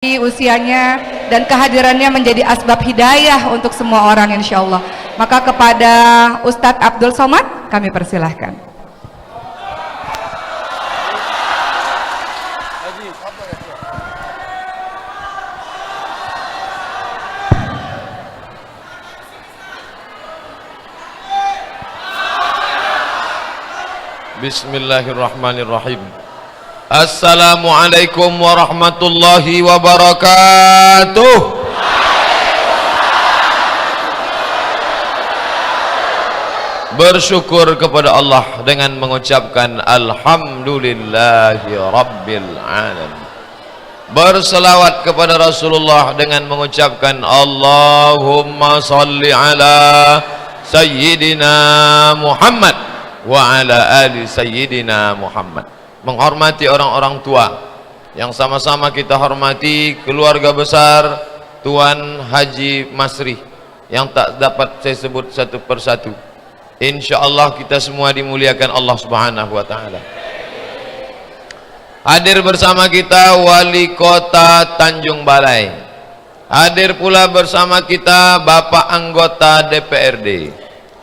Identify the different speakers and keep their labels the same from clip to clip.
Speaker 1: usianya dan kehadirannya menjadi asbab hidayah untuk semua orang insyaallah. Maka kepada Ustadz Abdul Somad kami persilahkan.
Speaker 2: Bismillahirrahmanirrahim. Assalamualaikum warahmatullahi wabarakatuh. Bersyukur kepada Allah dengan mengucapkan alhamdulillahi rabbil alamin. Berselawat kepada Rasulullah dengan mengucapkan Allahumma salli ala sayyidina Muhammad wa ala ali sayyidina Muhammad. Menghormati orang-orang tua yang sama-sama kita hormati, keluarga besar Tuan Haji Masri yang tak dapat saya sebut satu persatu. InsyaAllah kita semua dimuliakan Allah Subhanahu wa ta'ala. Hadir bersama kita Wali Kota Tanjung Balai. Hadir pula bersama kita Bapak Anggota DPRD.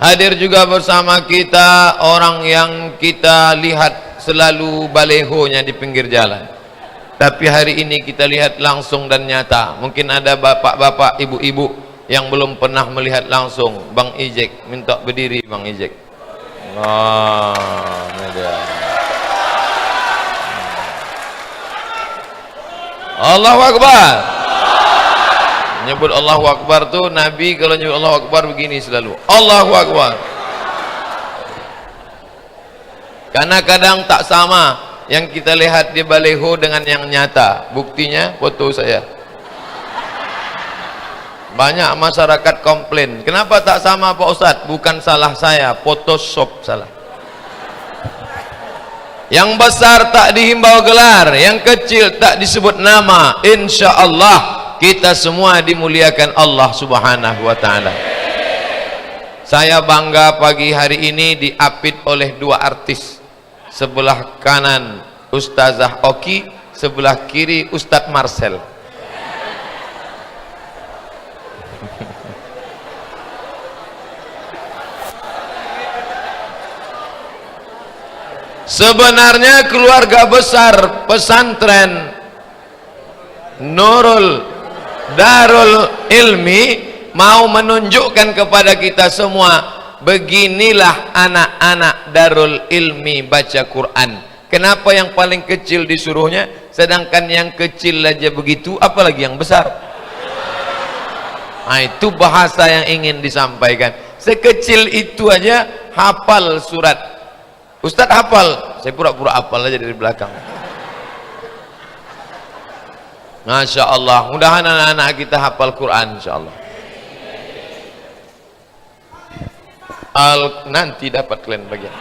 Speaker 2: Hadir juga bersama kita orang yang kita lihat selalu balehonya di pinggir jalan, tapi hari ini kita lihat langsung dan nyata. Mungkin ada bapak-bapak, ibu-ibu yang belum pernah melihat langsung. Bang Ijek, minta berdiri Bang Ijek. Ini dia. Allahu Akbar. Nyebut Allahu Akbar tuh Nabi kalau nyebut Allahu Akbar begini selalu, Allahu Akbar. Karena kadang tak sama yang kita lihat di baleho dengan yang nyata. Buktinya foto saya. Banyak masyarakat komplain, kenapa tak sama Pak Ustadz? Bukan salah saya, Photoshop salah. Yang besar tak dihimbau gelar, yang kecil tak disebut nama. Insya Allah kita semua dimuliakan Allah Subhanahu wa ta'ala. Saya bangga pagi hari ini diapit oleh dua artis. Sebelah kanan Ustazah Oki, sebelah kiri Ustadz Marcel. Sebenarnya keluarga besar pesantren Nurul Darul Ilmi mau menunjukkan kepada kita semua, beginilah anak-anak Darul Ilmi baca Quran. Kenapa yang paling kecil disuruhnya, sedangkan yang kecil aja begitu, apalagi yang besar? Nah, itu bahasa yang ingin disampaikan. Sekecil itu aja hafal surat. Ustadz hafal, saya pura-pura hafal aja dari belakang. Masya Allah, mudahan anak-anak kita hafal Quran insya Allah. Nanti dapat kalian bagian.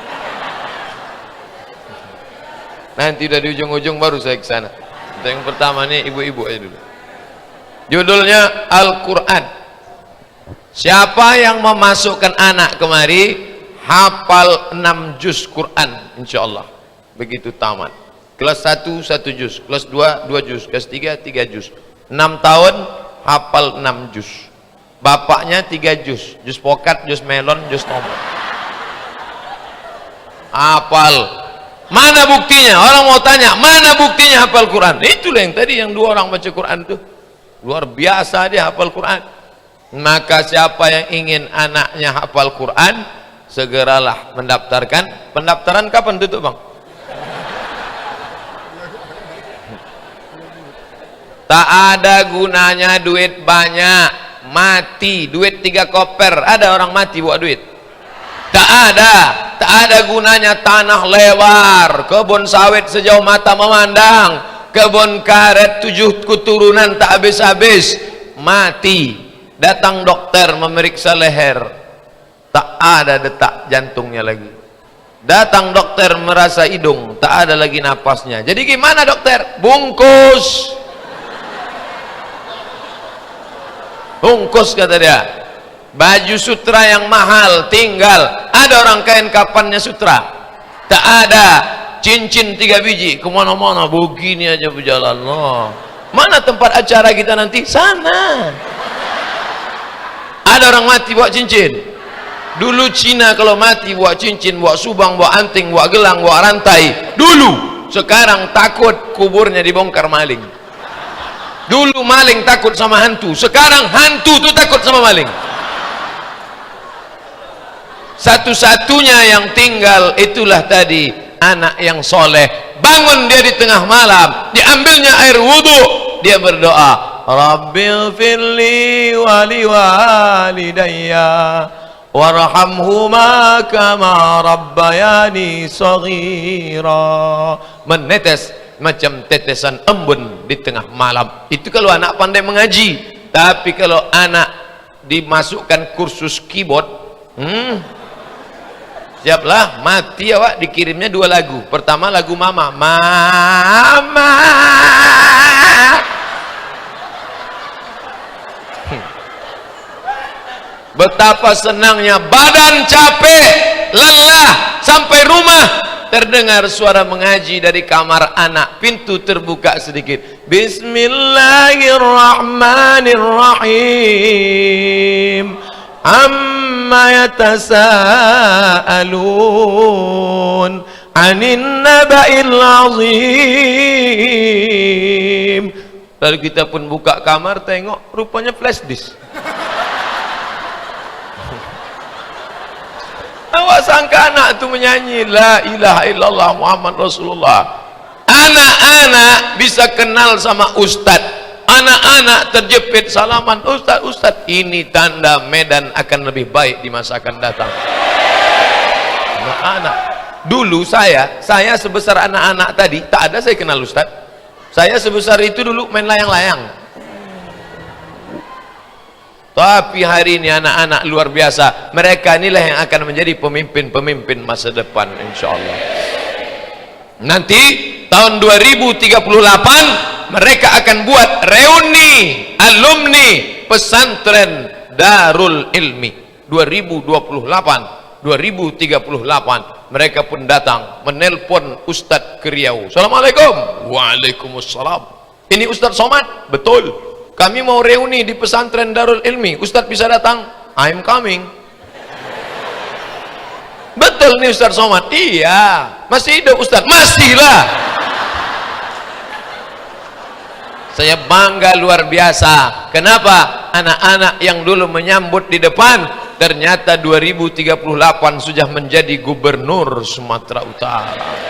Speaker 2: Nanti udah di ujung-ujung baru saya ke sana. Yang pertama nih ibu-ibu aja dulu. Judulnya Al-Quran. Siapa yang memasukkan anak kemari hafal 6 juz Quran insyaallah. Begitu tamat. Kelas 1 1 juz, kelas 2 2 juz, kelas 3 3 juz. 6 tahun hafal 6 juz. Bapaknya 3 juz, juz pokat, juz melon, juz tomat. Hafal. Mana buktinya? Orang mau tanya, mana buktinya hafal Quran? Itulah yang tadi yang dua orang baca Quran itu. Luar biasa dia hafal Quran. Maka siapa yang ingin anaknya hafal Quran, segeralah mendaftarkan. Pendaftaran kapan tutup, Bang? Tak ada gunanya duit banyak, mati. Duit 3 koper, ada orang mati buat duit? Tak ada gunanya tanah lebar, kebun sawit sejauh mata memandang, kebun karet 7 keturunan tak habis-habis, mati. Datang dokter memeriksa leher, tak ada detak jantungnya lagi. Datang dokter merasa hidung, tak ada lagi napasnya. Jadi gimana dokter? Bungkus. Bungkus kata dia. Baju sutra yang mahal tinggal, ada orang kain kapannya sutra, tak ada. Cincin 3 biji, kemana-mana begini aja berjalan. Mana tempat acara kita nanti? Sana. Ada orang mati bawa cincin. Dulu Cina kalau mati bawa cincin, bawa subang, bawa anting, bawa gelang, bawa rantai. Dulu. Sekarang takut kuburnya dibongkar maling. Dulu maling takut sama hantu, sekarang hantu tuh takut sama maling. Satu-satunya yang tinggal itulah tadi anak yang soleh. Bangun dia di tengah malam, diambilnya air wudhu, dia berdoa, Rabbil firli wali walidayya warhamhuma kama rabbayani saghira. Menetes macam tetesan embun di tengah malam. Itu kalau anak pandai mengaji. Tapi kalau anak dimasukkan kursus keyboard, siaplah, mati awak. Dikirimnya 2 lagu. Pertama lagu mama, mama. Betapa senangnya, badan capek, lelah, sampai rumah terdengar suara mengaji dari kamar anak. Pintu terbuka sedikit, Bismillahirrahmanirrahim, amma yatasaalun anin naba'il azim. Lalu kita pun buka kamar, tengok rupanya flash disk. Awak sangka anak itu menyanyi la ilaha illallah Muhammad Rasulullah. Anak-anak bisa kenal sama ustad. Anak-anak terjepit salaman ustad, ustad. Ini tanda Medan akan lebih baik di masa akan datang. Anak-anak. Dulu saya sebesar anak-anak tadi, tak ada saya kenal ustad. Saya sebesar itu dulu main layang-layang. Tapi hari ini anak-anak luar biasa. Mereka inilah yang akan menjadi pemimpin-pemimpin masa depan, insyaallah. Nanti tahun 2038 mereka akan buat reuni alumni pesantren Darul Ilmi 2028 2038. Mereka pun datang menelpon Ustadz ke Riau. Assalamualaikum. Waalaikumsalam. Ini Ustadz Somad? Betul. Kami mau reuni di pesantren Darul Ilmi. Ustadz bisa datang? I'm coming. Betul nih Ustadz Somad? Iya. Masih hidup Ustadz? Masihlah. Saya bangga luar biasa. Kenapa? Anak-anak yang dulu menyambut di depan, ternyata 2038 sudah menjadi gubernur Sumatera Utara.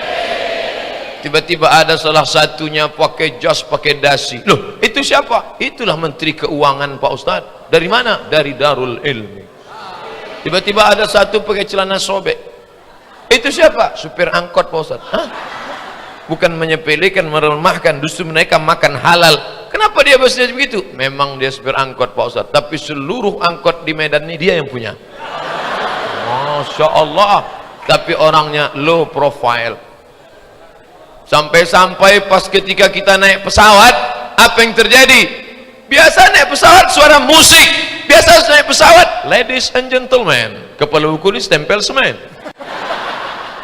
Speaker 2: Tiba-tiba ada salah satunya pakai jas, pakai dasi. Loh, itu siapa? Itulah Menteri Keuangan Pak Ustadz. Dari mana? Dari Darul Ilmi. Tiba-tiba ada satu pakai celana sobek. Itu siapa? Supir angkot Pak Ustadz. Hah? Bukan menyepelekan, meremahkan, justru mereka makan halal. Kenapa dia bahasanya begitu? Memang dia supir angkot Pak Ustadz, tapi seluruh angkot di Medan ini dia yang punya. Masya Allah. Tapi orangnya low profile. Sampai-sampai pas ketika kita naik pesawat, apa yang terjadi? Biasa naik pesawat suara musik. Biasa naik pesawat, ladies and gentlemen, kepala buku ini stempel semen.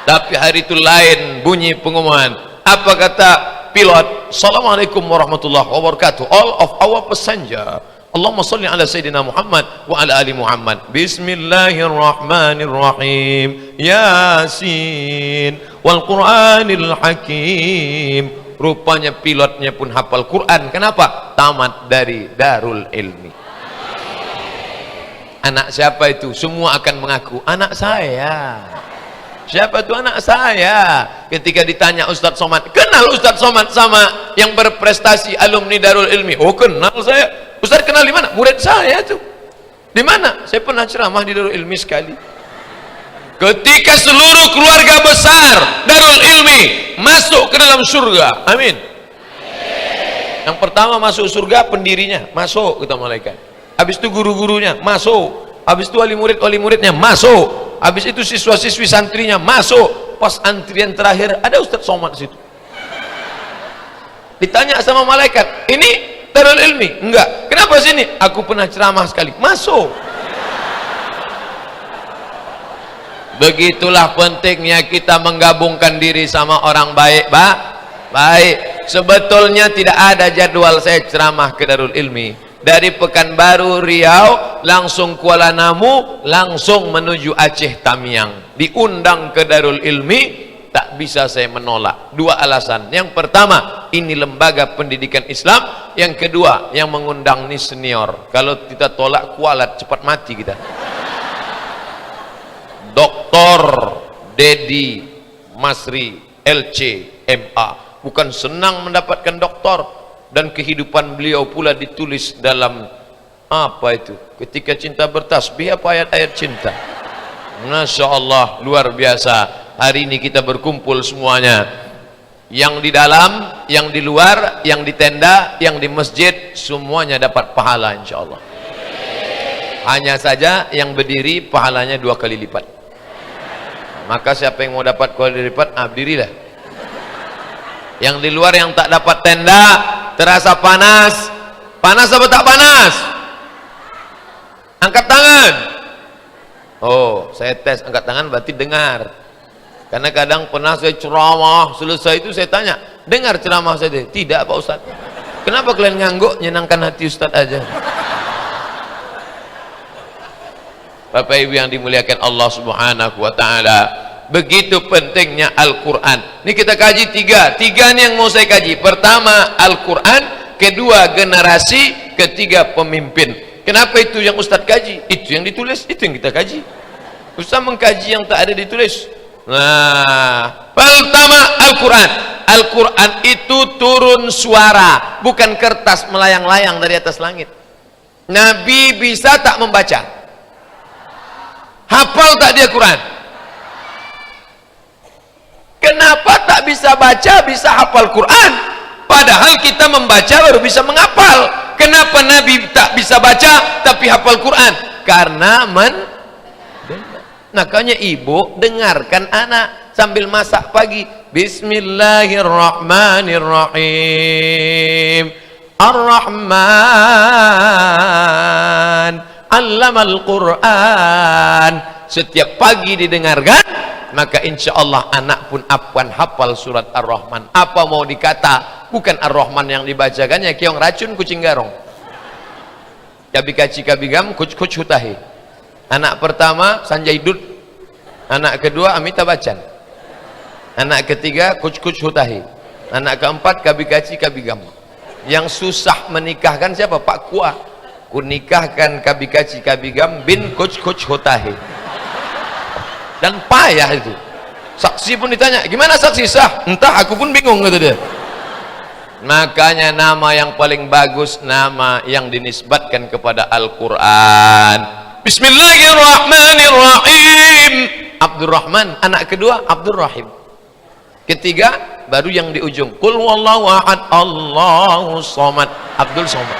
Speaker 2: Tapi hari itu lain bunyi pengumuman. Apa kata pilot? Assalamualaikum warahmatullahi wabarakatuh. All of our passenger, Allahumma salli ala Sayyidina Muhammad wa ala ali Muhammad. Bismillahirrahmanirrahim. Yasin wal Qur'anil Hakim. Rupanya pilotnya pun hafal Quran. Kenapa? Tamat dari Darul Ilmi. Anak siapa itu? Semua akan mengaku anak saya. Siapa itu anak saya? Ketika ditanya Ustadz Somad, kenal Ustadz Somad sama yang berprestasi alumni Darul Ilmi? Oh, kenal saya. Ustadz kenal di mana? Murid saya tuh. Di mana? Saya pernah ceramah di Darul Ilmi sekali. Ketika seluruh keluarga besar Darul Ilmi masuk ke dalam surga, amin. Yang pertama masuk surga pendirinya, masuk kata malaikat. Habis itu guru-gurunya masuk. Habis itu wali muridnya masuk. Habis itu siswa-siswi santrinya masuk. Pas antrian terakhir ada Ustadz Somad situ. Ditanya sama malaikat, ini Darul Ilmi? Enggak. Kenapa sini? Aku pernah ceramah sekali. Masuk. Begitulah pentingnya kita menggabungkan diri sama orang baik, Pak. Baik. sebetulnya tidak ada jadwal saya ceramah ke Darul Ilmi. Dari Pekanbaru, Riau, langsung Kuala Namu, langsung menuju Aceh Tamiang. Diundang ke Darul Ilmi, tak bisa saya menolak. Dua alasan. Yang pertama, ini lembaga pendidikan Islam. Yang kedua, yang mengundang ini senior. Kalau kita tolak kualat, cepat mati kita. Doktor Dedi Masri LC MA, bukan senang mendapatkan doktor. Dan kehidupan beliau pula ditulis dalam apa itu, ketika cinta bertasbih, apa ayat-ayat cinta. Masya Allah, luar biasa. Hari ini kita berkumpul semuanya, yang di dalam, yang di luar, yang di tenda, yang di masjid, semuanya dapat pahala insya Allah. Hanya saja yang berdiri pahalanya 2 kali lipat. Maka siapa yang mau dapat 2 kali lipat, berdirilah. Yang di luar, yang tak dapat tenda, terasa panas. Panas apa tak panas? Angkat tangan. Oh, saya tes angkat tangan berarti dengar. Karena kadang pernah saya ceramah, selesai itu saya tanya, dengar ceramah saya? Tidak Pak Ustaz. Kenapa kalian ngangguk? Nyenangkan hati Ustaz aja. Bapak Ibu yang dimuliakan Allah Subhanahu wa taala, begitu pentingnya Al-Quran. Ini kita kaji tiga ini yang mau saya kaji. Pertama Al-Quran, kedua generasi, ketiga pemimpin. Kenapa itu yang Ustadz kaji? Itu yang ditulis, itu yang kita kaji. Ustadz mengkaji yang tak ada ditulis. Nah, pertama Al-Quran. Al-Quran itu turun suara, bukan kertas melayang-layang dari atas langit. Nabi bisa tak membaca? Hafal tak dia Quran? Kenapa tak bisa baca, bisa hafal Quran? Padahal kita membaca baru bisa menghafal. Kenapa Nabi tak bisa baca tapi hafal Quran? Karena makanya ibu dengarkan anak sambil masak pagi. Bismillahirrahmanirrahim. Ar-Rahman 'allamal Quran. Setiap pagi didengarkan, maka insya Allah anak pun akan hafal surat Ar-Rahman. Apa mau dikata, bukan Ar-Rahman yang dibacakannya keong racun kucing garong, kabi kaci kabigam kuc hutahi. Anak pertama Sanjay Dutt, anak kedua Amitabh Bachchan, anak ketiga kuc hutahi, anak keempat kabi kaci kabigam. Yang susah menikahkan siapa? Pak Kua. Kunikahkan kabi kaci kabigam bin kuc hutahi. Dan payah itu. Saksi pun ditanya, gimana saksi sah? Entah, aku pun bingung, kata dia. Makanya nama yang paling bagus, nama yang dinisbatkan kepada Al-Quran. Bismillahirrahmanirrahim. Abdurrahman, anak kedua Abdurrahim. Ketiga baru yang di ujung, Qul huwallahu ahad, Allahu somad, Abdul Somad.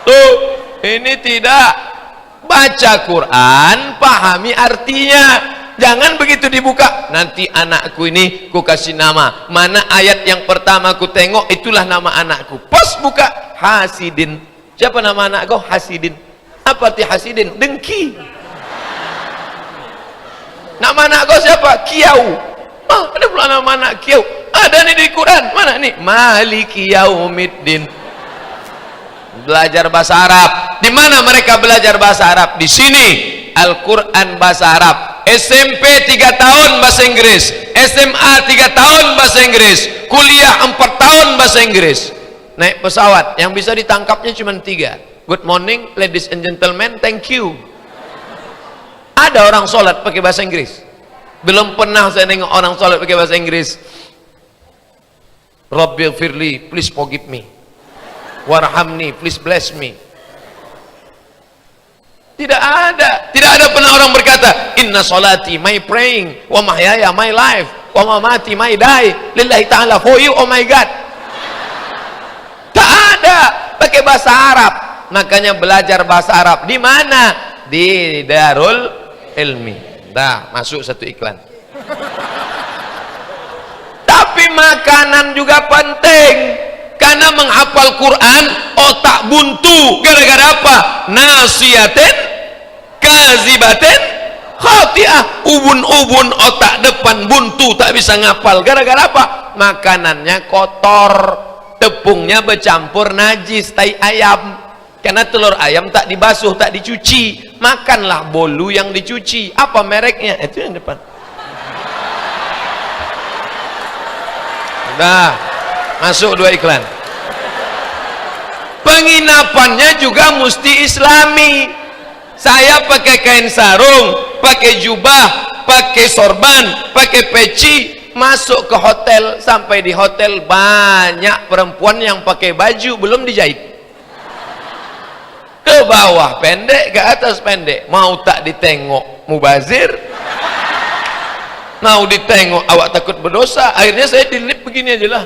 Speaker 2: Tuh, ini tidak baca Quran, pahami artinya. Jangan begitu dibuka, nanti anakku ini ku kasih nama, mana ayat yang pertama ku tengok, itulah nama anakku. Pas buka, Hasidin. Siapa nama anakku? Hasidin. Apa arti Hasidin? Dengki. Nama anakku siapa? Kiau. Ada pula nama anak Kiau. Ada nih di Quran. Mana nih? Maliki Yaumiddin. Belajar bahasa Arab. Di mana mereka belajar bahasa Arab? Di sini Al-Quran bahasa Arab. SMP 3 tahun bahasa Inggris, SMA 3 tahun bahasa Inggris, kuliah 4 tahun bahasa Inggris. Naik pesawat yang bisa ditangkapnya cuma 3. Good morning ladies and gentlemen, thank you. Ada orang sholat pakai bahasa Inggris? Belum pernah saya nengok orang sholat pakai bahasa Inggris. Rabbighfirli, please forgive me. Warhamni, please bless me. Tidak ada pernah orang berkata, inna salati, my praying, wa mahyaya, my life, wa mamati, my die, lillahi ta'ala, for you, oh my God. Tak ada, pakai bahasa Arab. Makanya belajar bahasa Arab di mana? Di Darul Ilmi. Dah, masuk satu iklan. Tapi makanan juga penting. Karena menghafal Quran otak buntu. Gara-gara apa? Nasiyatin, kazibatin, khati'ah, ubun-ubun, otak depan buntu, tak bisa ngapal. Gara-gara apa? Makanannya kotor, tepungnya bercampur najis, tai ayam. Karena telur ayam tak dibasuh, tak dicuci. Makanlah bolu yang dicuci. Apa mereknya? Itu yang depan. Udah, masuk 2 iklan. Penginapannya juga mesti islami. Saya pakai kain sarung, pakai jubah, pakai sorban, pakai peci, masuk ke hotel. Sampai di hotel banyak perempuan yang pakai baju belum dijahit, ke bawah pendek, ke atas pendek. Mau tak ditengok mubazir, mau ditengok awak takut berdosa. Akhirnya saya dilip begini aja lah.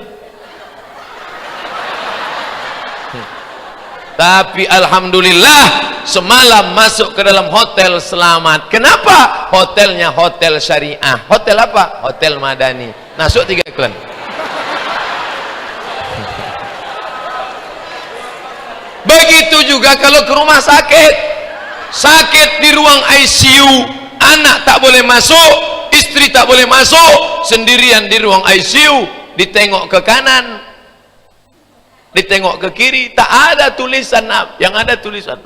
Speaker 2: Tapi alhamdulillah semalam masuk ke dalam hotel selamat. Kenapa? Hotelnya hotel syariah. Hotel apa? Hotel Madani. Masuk 3 iklan. Begitu juga kalau ke rumah sakit. Sakit di ruang ICU, anak tak boleh masuk, istri tak boleh masuk, sendirian di ruang ICU. Ditengok ke kanan, ditengok ke kiri, tak ada tulisan, yang ada tulisan.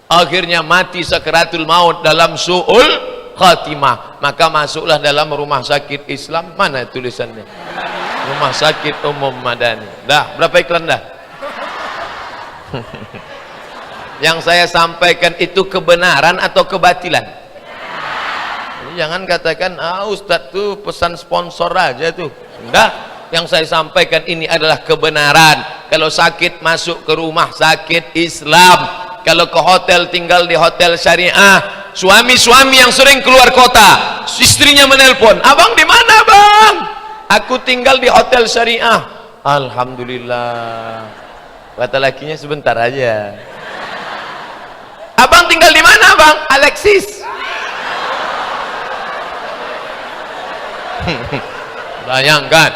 Speaker 2: Akhirnya mati sakaratul maut dalam su'ul khatimah. Maka masuklah dalam rumah sakit Islam. Mana tulisannya? Rumah sakit umum Madani. Dah, berapa iklan dah? Yang saya sampaikan itu kebenaran atau kebatilan? Jangan katakan, Ustadz tuh pesan sponsor aja tuh. Enggak. Yang saya sampaikan ini adalah kebenaran. Kalau sakit masuk ke rumah sakit Islam, kalau ke hotel tinggal di hotel syariah. Suami-suami yang sering keluar kota, istrinya menelpon, abang di mana bang? Aku tinggal di hotel syariah. Alhamdulillah. Kata lakinya, sebentar aja. Abang tinggal di mana bang? Alexis. Bayangkan,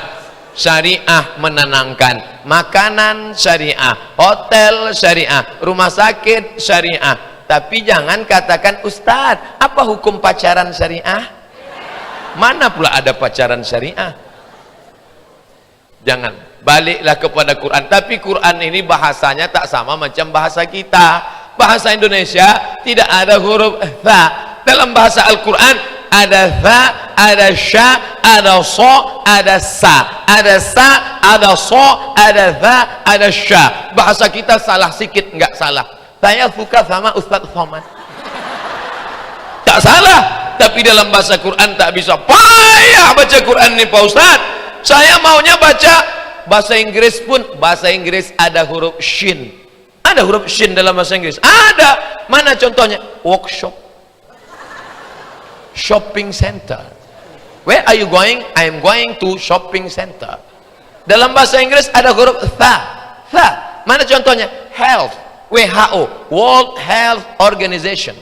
Speaker 2: syariah menenangkan, makanan syariah, hotel syariah, rumah sakit syariah. Tapi jangan katakan, Ustadz, apa hukum pacaran syariah? Mana pula ada pacaran syariah? Jangan, baliklah kepada Quran. Tapi Quran ini bahasanya tak sama macam bahasa kita. Bahasa Indonesia tidak ada huruf tha. Dalam bahasa Al-Quran ada tha, ada sya, ada so, ada sa, ada sa, ada so, ada tha, ada sya. Bahasa kita salah sikit, enggak salah. Saya suka sama Ustaz Somad, tak salah. Tapi dalam bahasa Quran tak bisa. Payah baca Quran ini Pak Ustaz. Saya maunya baca bahasa Inggris pun. Bahasa Inggris ada huruf shin. Ada huruf shin dalam bahasa Inggris. Ada. Mana contohnya? Workshop, shopping center. Where are you going? I am going to shopping center. Dalam bahasa Inggris ada huruf tha. Tha. Mana contohnya? Health. WHO, World Health Organization.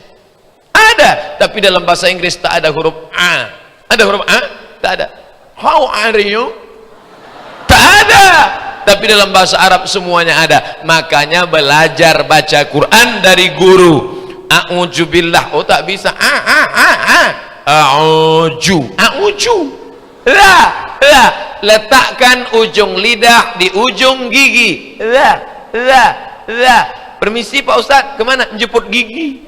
Speaker 2: Ada. Tapi dalam bahasa Inggris tak ada huruf a. Ada huruf a? Tak ada. How are you? Tak ada. Tapi dalam bahasa Arab semuanya ada. Makanya belajar baca Quran dari guru. A'udzubillah. Oh tak bisa. A'udzu. La. Letakkan ujung lidah di ujung gigi. La. Permisi Pak Ustadz, kemana? Menjemput gigi.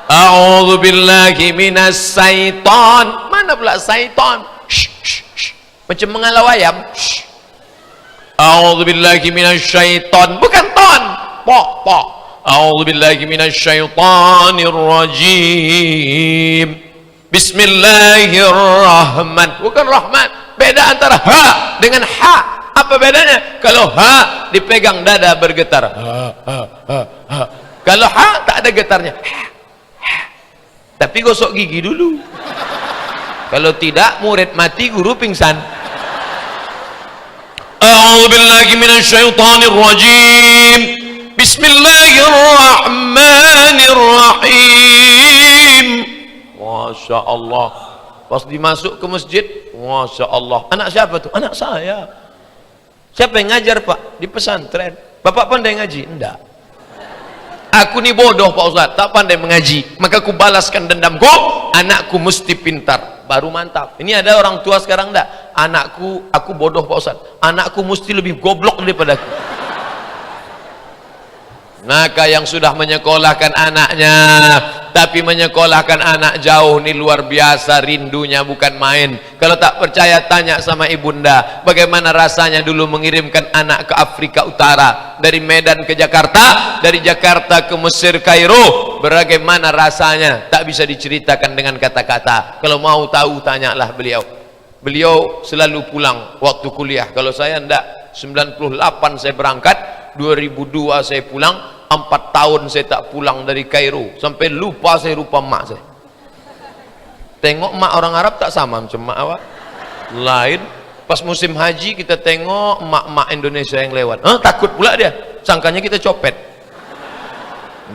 Speaker 2: A'udzu billahi minas syaitan. Mana pula syaitan? Macam mengalau ayam. A'udzu billahi minasy syaitan. Bukan ton. Po. A'udzu billahi minasy syaitanir rajim. Bismillahirrahmanirrahim. Bukan rahman. Beda antara ha dengan ha. Apa bedanya? Kalau ha dipegang dada bergetar. Ha. Kalau ha tak ada getarnya. Tapi gosok gigi dulu. Kalau tidak murid mati, guru pingsan. A'udzu billahi minasy syaithanir rajim. Bismillahirrahmanirrahim. Masya Allah. Pas dimasuk ke masjid, Masya Allah. Anak siapa tuh? Anak saya. Siapa yang ngajar Pak? Di pesantren. Bapak pandai ngaji? Enggak. Aku ni bodoh Pak Ustaz, tak pandai mengaji, maka aku balaskan dendamku, anakku mesti pintar. Baru mantap. Ini ada orang tua sekarang enggak? Anakku, aku bodoh Pak Ustaz, anakku mesti lebih goblok daripada aku. Maka yang sudah menyekolahkan anaknya, tapi menyekolahkan anak jauh ni luar biasa, rindunya bukan main. Kalau tak percaya tanya sama ibunda, bagaimana rasanya dulu mengirimkan anak ke Afrika Utara, dari Medan ke Jakarta, dari Jakarta ke Mesir Kairo. Bagaimana rasanya, tak bisa diceritakan dengan kata-kata. Kalau mau tahu tanyalah beliau. Beliau selalu pulang waktu kuliah. Kalau saya enggak, 98 saya berangkat, 2002 saya pulang, 4 tahun saya tak pulang dari Kairo, sampai lupa saya rupa mak saya. Tengok mak orang Arab tak sama macam mak awak, lain. Pas musim haji kita tengok mak-mak Indonesia yang lewat, takut pula dia, sangkanya kita copet.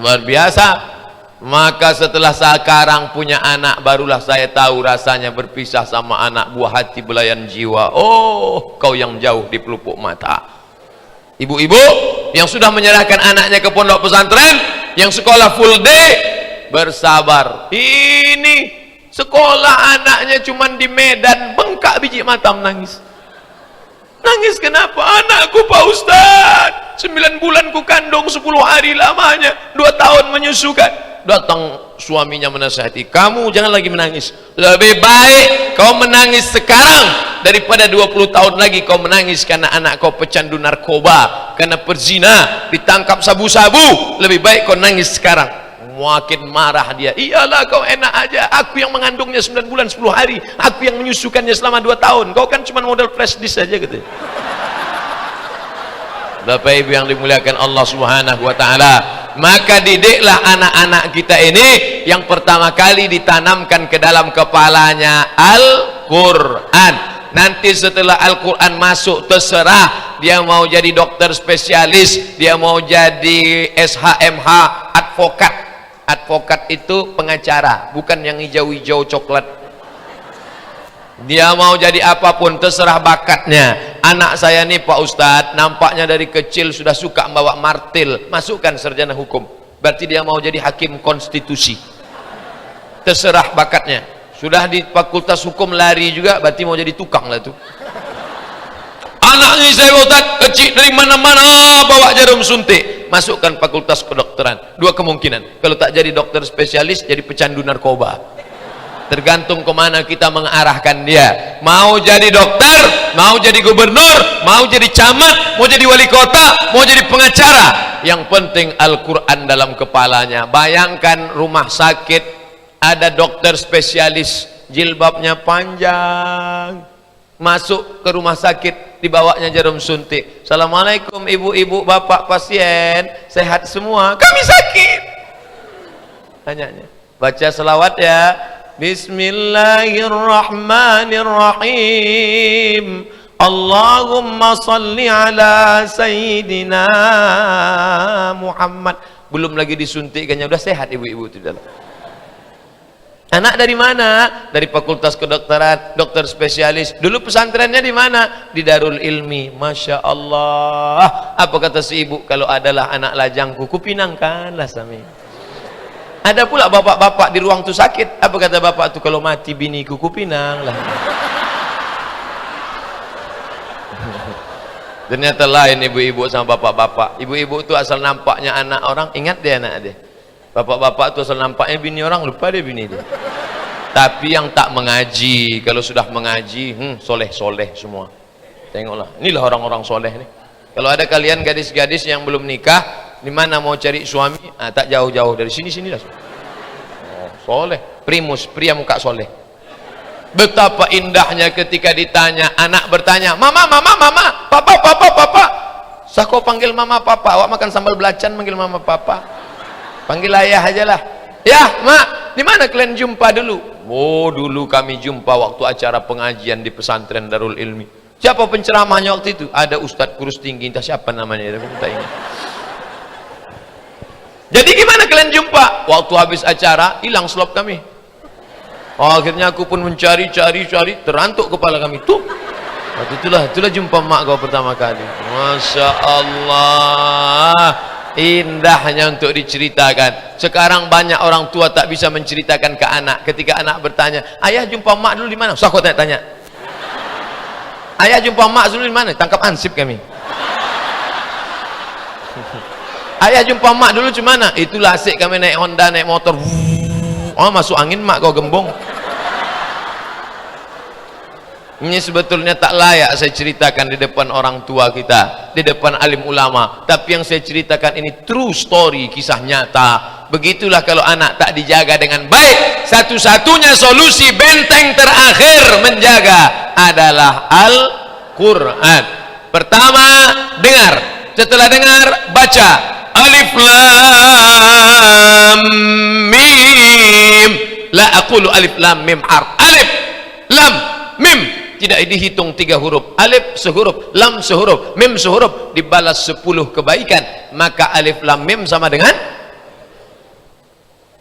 Speaker 2: Luar biasa. Maka setelah sekarang punya anak, barulah saya tahu rasanya berpisah sama anak buah hati belayan jiwa. Oh, kau yang jauh di pelupuk mata. Ibu-ibu yang sudah menyerahkan anaknya ke pondok pesantren, yang sekolah full day, bersabar. Ini sekolah anaknya cuman di Medan, bengkak biji mata menangis. Nangis kenapa? Anakku Pak Ustaz, 9 bulan ku kandung, 10 hari lamanya, 2 tahun menyusukan. Datang suaminya menasihati, kamu jangan lagi menangis, lebih baik kau menangis sekarang daripada 20 tahun lagi kau menangis karena anak kau pecandu narkoba, karena perzina, ditangkap sabu-sabu. Lebih baik kau nangis sekarang. Makin marah dia, iyalah kau enak aja, aku yang mengandungnya 9 bulan 10 hari, aku yang menyusukannya selama 2 tahun, kau kan cuma modal flash disk saja gitu. Bapak Ibu yang dimuliakan Allah Subhanahu wa taala, maka didiklah anak-anak kita ini, yang pertama kali ditanamkan ke dalam kepalanya Al-Qur'an. Nanti setelah Al-Quran masuk, terserah dia mau jadi dokter spesialis, dia mau jadi SHMH, advokat. Advokat itu pengacara, bukan yang hijau-hijau coklat. Dia mau jadi apapun, terserah bakatnya. Anak saya nih Pak Ustadz, nampaknya dari kecil sudah suka membawa martil, masukkan sarjana hukum, berarti dia mau jadi hakim konstitusi. Terserah bakatnya. Sudah di fakultas hukum lari juga, berarti mau jadi tukang lah tuh. Anak ini saya Ustadz, kecil dari mana-mana bawa jarum suntik, masukkan fakultas kedokteran. 2 kemungkinan, kalau tak jadi dokter spesialis, jadi pecandu narkoba. Tergantung kemana kita mengarahkan dia. Mau jadi dokter, mau jadi gubernur, mau jadi camat, mau jadi wali kota, mau jadi pengacara, yang penting Al-Quran dalam kepalanya. Bayangkan rumah sakit, ada dokter spesialis, jilbabnya panjang, masuk ke rumah sakit, dibawanya jarum suntik. Assalamualaikum ibu-ibu, bapak pasien, sehat semua? Kami sakit. Tanyanya, baca selawat ya. Bismillahirrahmanirrahim. Allahumma salli ala Sayyidina Muhammad. Belum lagi disuntikkannya, udah sehat ibu-ibu itu dalam. Anak dari mana? Dari fakultas kedokteran, dokter spesialis. Dulu pesantrennya di mana? Di Darul Ilmi. Masya Allah. Apa kata si ibu? Kalau adalah anak lajangku, kupinangkanlah sami. Ada pula bapak-bapak di ruang tu sakit. Apa kata bapak tu? Kalau mati biniku, kupinang lah. Ternyata lain ibu-ibu sama bapak-bapak. Ibu-ibu tu asal nampaknya anak orang, ingat dia anak dia. Bapak-bapak tu asal nampaknya bini orang, lupa dia bini dia. Tapi yang tak mengaji, kalau sudah mengaji, soleh-soleh semua. Tengoklah, inilah orang-orang soleh nih. Kalau ada kalian gadis-gadis yang belum nikah, di mana mau cari suami, tak jauh-jauh dari sini lah. Oh, soleh, primus, pria muka soleh. Betapa indahnya ketika ditanya, anak bertanya, mama, papa. Sako panggil mama papa, awak makan sambal belacan manggil mama papa. Panggil ayah aja lah. Ya, mak, di mana kalian jumpa dulu? Oh, dulu kami jumpa waktu acara pengajian di pesantren Darul Ilmi. Siapa penceramahnya waktu itu? Ada Ustadz kurus tinggi, entah siapa namanya, aku tak ingat. Jadi gimana kalian jumpa? Waktu habis acara, hilang slop kami. Akhirnya aku pun mencari, terantuk kepala kami. Tuh, itulah jumpa mak kau pertama kali. Masya Allah. indahnya untuk diceritakan. Sekarang banyak orang tua tak bisa menceritakan ke anak. Ketika anak bertanya, ayah jumpa mak dulu di mana? Usah kau tanya. Ayah jumpa mak dulu di mana? Tangkap ansip kami. Ayah jumpa mak dulu di mana? Itulah asik kami naik Honda, naik motor. Oh, masuk angin mak kau gembong. Ini sebetulnya tak layak saya ceritakan di depan orang tua kita, di depan alim ulama. Tapi yang saya ceritakan ini true story, kisah nyata. Begitulah kalau anak tak dijaga dengan baik, satu-satunya solusi benteng terakhir menjaga adalah Al-Quran. Pertama, dengar. Setelah dengar, baca. Alif lam mim. La aqulu alif lam mim harf. Alif lam mim tidak dihitung 3 huruf. Alif sehuruf, lam sehuruf, mim sehuruf, dibalas 10 kebaikan. Maka alif lam mim sama dengan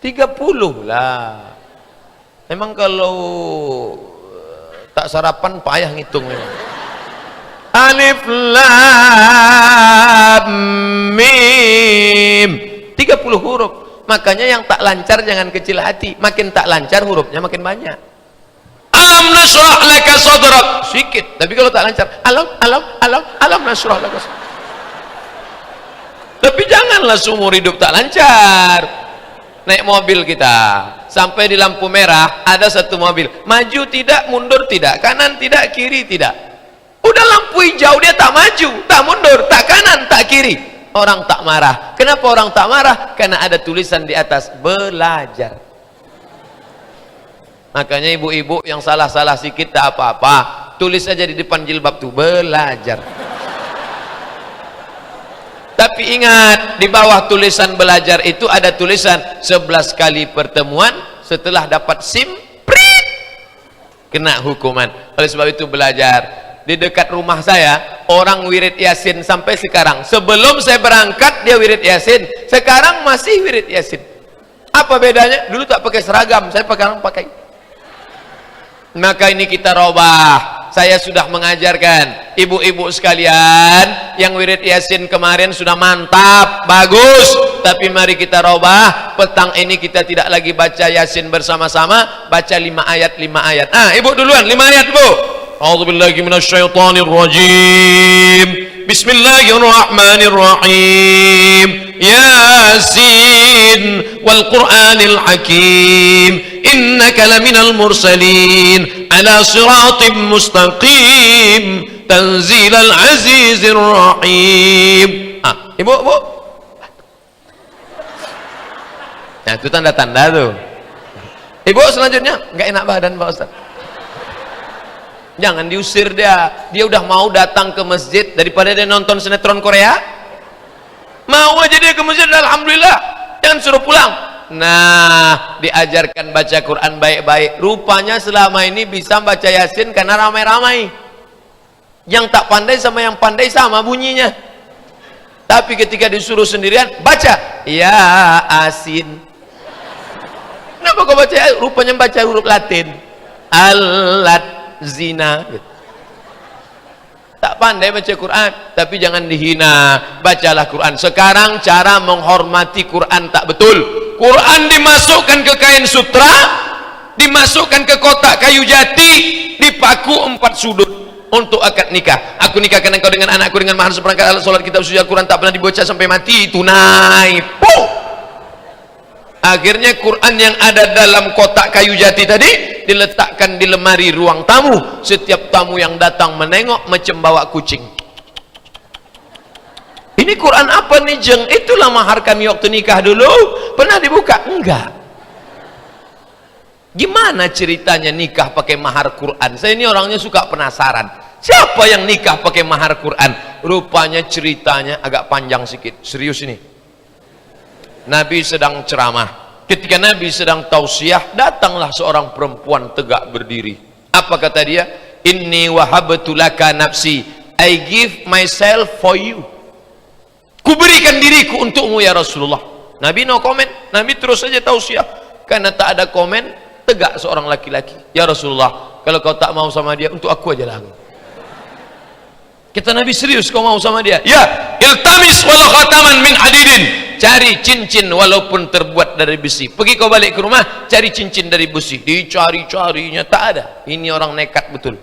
Speaker 2: 30 lah. Memang kalau tak sarapan payah ngitung memang. Alif lam mim 30 huruf. Makanya yang tak lancar jangan kecil hati. Makin tak lancar hurufnya makin banyak. Alam nasrah laka sadrak, sikit. Tapi kalau tak lancar, alam nasrah laka sadrak. Tapi janganlah seumur hidup tak lancar. Naik mobil kita, sampai di lampu merah, ada satu mobil, maju tidak, mundur tidak, kanan tidak, kiri tidak. Udah lampu hijau dia tak maju, tak mundur, tak kanan, tak kiri. Orang tak marah. Kenapa orang tak marah? Karena ada tulisan di atas, belajar. Makanya ibu-ibu yang salah-salah sikit tak apa-apa, tulis saja di depan jilbab tuh, belajar. Tapi ingat, di bawah tulisan belajar itu ada tulisan 11 kali pertemuan setelah dapat SIM prit, kena hukuman. Oleh sebab itu belajar. Di dekat rumah saya orang wirid yasin sampai sekarang. Sebelum saya berangkat dia wirid yasin, sekarang masih wirid yasin. Apa bedanya? Dulu tak pakai seragam, saya sekarang pakai. Maka ini kita robah. Saya sudah mengajarkan ibu-ibu sekalian yang wirid yasin kemarin sudah mantap, bagus. Tapi mari kita robah. Petang ini kita tidak lagi baca yasin bersama-sama, baca 5 ayat 5 ayat. Ibu duluan 5 ayat bu. A'udzubillahi minasyaitonirrajim. Bismillahirrahmanirrahim. Yasin wal Qur'anil Hakim. Innaka laminal mursalin ala siratim mustaqim tanzilal azizir rahim. Ibu. Nah, itu tanda-tanda tuh. Ibu selanjutnya nggak enak badan Pak Ustaz. Jangan diusir dia. Dia udah mau datang ke masjid daripada dia nonton sinetron Korea. Mau aja dia ke masjid, alhamdulillah. Jangan suruh pulang. Nah, diajarkan baca Quran baik-baik. Rupanya selama ini bisa baca yasin karena ramai-ramai. Yang tak pandai sama yang pandai sama bunyinya. Tapi ketika disuruh sendirian, baca Yasin. Kenapa kau baca? Rupanya baca huruf Latin. Alat zina. Tak pandai baca Quran, tapi jangan dihina. Bacalah Quran. Sekarang cara menghormati Quran tak betul. Quran dimasukkan ke kain sutra, dimasukkan ke kotak kayu jati, dipaku 4 sudut untuk akad nikah. Aku nikahkan engkau dengan anakku dengan mahar seperangkat alat solat kitab suci Al-Quran tak pernah dibaca sampai mati, tunai. Akhirnya Quran yang ada dalam kotak kayu jati tadi diletakkan di lemari ruang tamu. Setiap tamu yang datang menengok macam bawa kucing. Ini Quran apa nih jeng? Itulah mahar kami waktu nikah dulu. Pernah dibuka? Enggak. Gimana ceritanya nikah pakai mahar Quran? Saya ini orangnya suka penasaran. Siapa yang nikah pakai mahar Quran? Rupanya ceritanya agak panjang sedikit. Serius ini. Nabi sedang ceramah. Ketika Nabi sedang tausiah, datanglah seorang perempuan tegak berdiri. Apa kata dia? Inni wahabtu laka nafsi. I give myself for you. Kuberikan diriku untukmu ya Rasulullah. Nabi no comment. Nabi terus saja tausiah. Karena tak ada komen, tegak seorang laki-laki. Ya Rasulullah, kalau kau tak mau sama dia, untuk aku aja lah. Kata Nabi, serius kau mau sama dia? Ya iltamis walau khataman min hadidin, cari cincin walaupun terbuat dari besi. Pergi kau balik ke rumah, cari cincin dari besi, dicari-carinya tak ada. Ini orang nekat betul,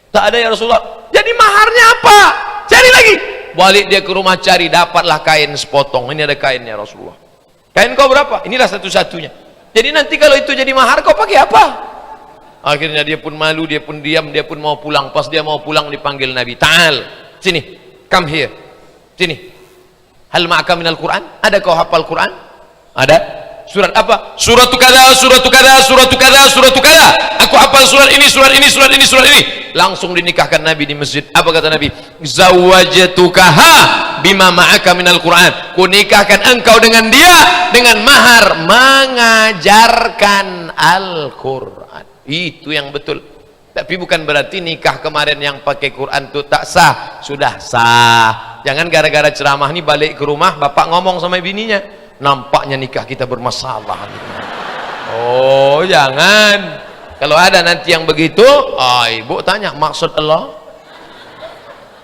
Speaker 2: tak ada ya Rasulullah. Jadi maharnya apa? Cari lagi. Balik dia ke rumah, cari, dapatlah kain sepotong. Ini ada kainnya Rasulullah. Kain kau berapa? Inilah satu-satunya. Jadi nanti kalau itu jadi mahar, kau pakai apa? Akhirnya dia pun malu, dia pun diam, dia pun mau pulang. Pas dia mau pulang dipanggil Nabi, Ta'al, sini, come here, sini. Hal ma'aka minal Quran? Ada kau hafal Quran? Ada. Surat apa? Surat kada, surat kada, surat kada, surat kada. Aku hafal surat ini, surat ini, surat ini, surat ini. Langsung dinikahkan Nabi di masjid. Apa kata Nabi? Zawwajtukaha bima ma'aka minal Quran. Ku nikahkan engkau dengan dia dengan mahar mengajarkan Al-Quran. Itu yang betul. Tapi bukan berarti nikah kemarin yang pakai Quran itu tak sah. Sudah sah. Jangan gara-gara ceramah ini balik ke rumah bapak ngomong sama bininya, nampaknya nikah kita bermasalah. Oh jangan. Kalau ada nanti yang begitu, ibu tanya maksud Allah.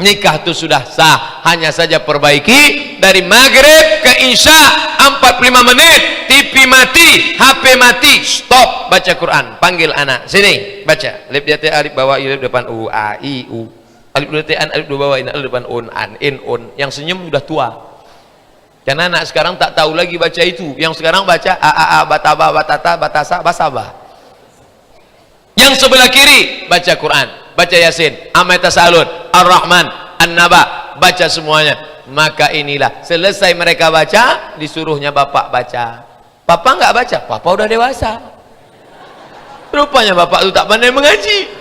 Speaker 2: Nikah itu sudah sah, hanya saja perbaiki dari maghrib ke isya 45 menit. TV mati, HP mati, stop baca Quran. Panggil anak, sini baca. Alif dia alif bawah alif depan u a i u. Alif dua an alif dua bawah alif depan un an in un. Yang senyum sudah tua. Karena anak sekarang tak tahu lagi baca itu. Yang sekarang baca a bataba batata batasa basaba. Yang sebelah kiri baca Quran, baca Yasin, Amma Tasalun, Ar-Rahman, An-Naba, baca semuanya. Maka inilah selesai mereka baca, disuruhnya bapak baca. Papa enggak baca, papa udah dewasa. Rupanya bapak itu tak pandai mengaji.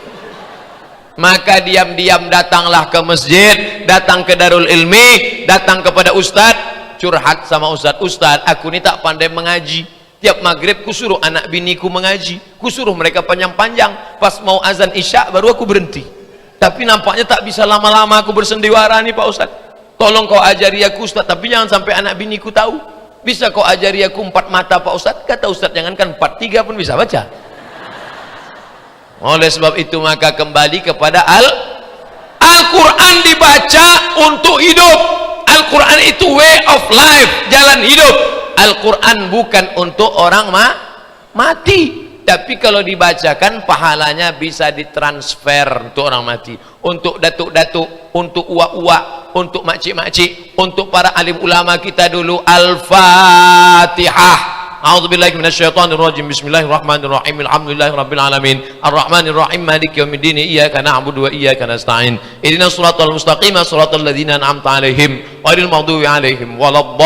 Speaker 2: Maka diam-diam datanglah ke masjid, datang ke Darul Ilmi, datang kepada ustadz, curhat sama ustadz. Ustadz, aku ini tak pandai mengaji. Tiap maghrib ku suruh anak biniku mengaji, ku suruh mereka panjang-panjang. Pas mau azan isya baru aku berhenti. Tapi nampaknya tak bisa lama-lama aku bersendiwara nih Pak Ustadz. Tolong kau ajari aku Ustadz, tapi jangan sampai anak biniku tahu. Bisa kau ajari aku 4 mata Pak Ustadz? Kata Ustadz, jangankan 4, 3 pun bisa baca. Oleh sebab itu maka kembali kepada Al-Quran dibaca untuk hidup. Al-Quran itu way of life, jalan hidup. Al-Quran bukan untuk orang mati, tapi kalau dibacakan pahalanya bisa ditransfer untuk orang mati, untuk datuk-datuk, untuk uak-uak, untuk makcik-makcik, untuk para alim ulama kita dulu. Al-Fatihah. A'udzubillahi minasyaitonirrajim. Bismillahirrahmanirrahim. Alhamdulillahirabbil alamin. Arrahmanirrahim. Maliki yaumiddin. Iyyaka na'budu wa iyyaka nasta'in. Ihdinas shiratal mustaqim, shiratal ladzina an'amta 'alaihim ghairil maghdubi 'alaihim waladdallin.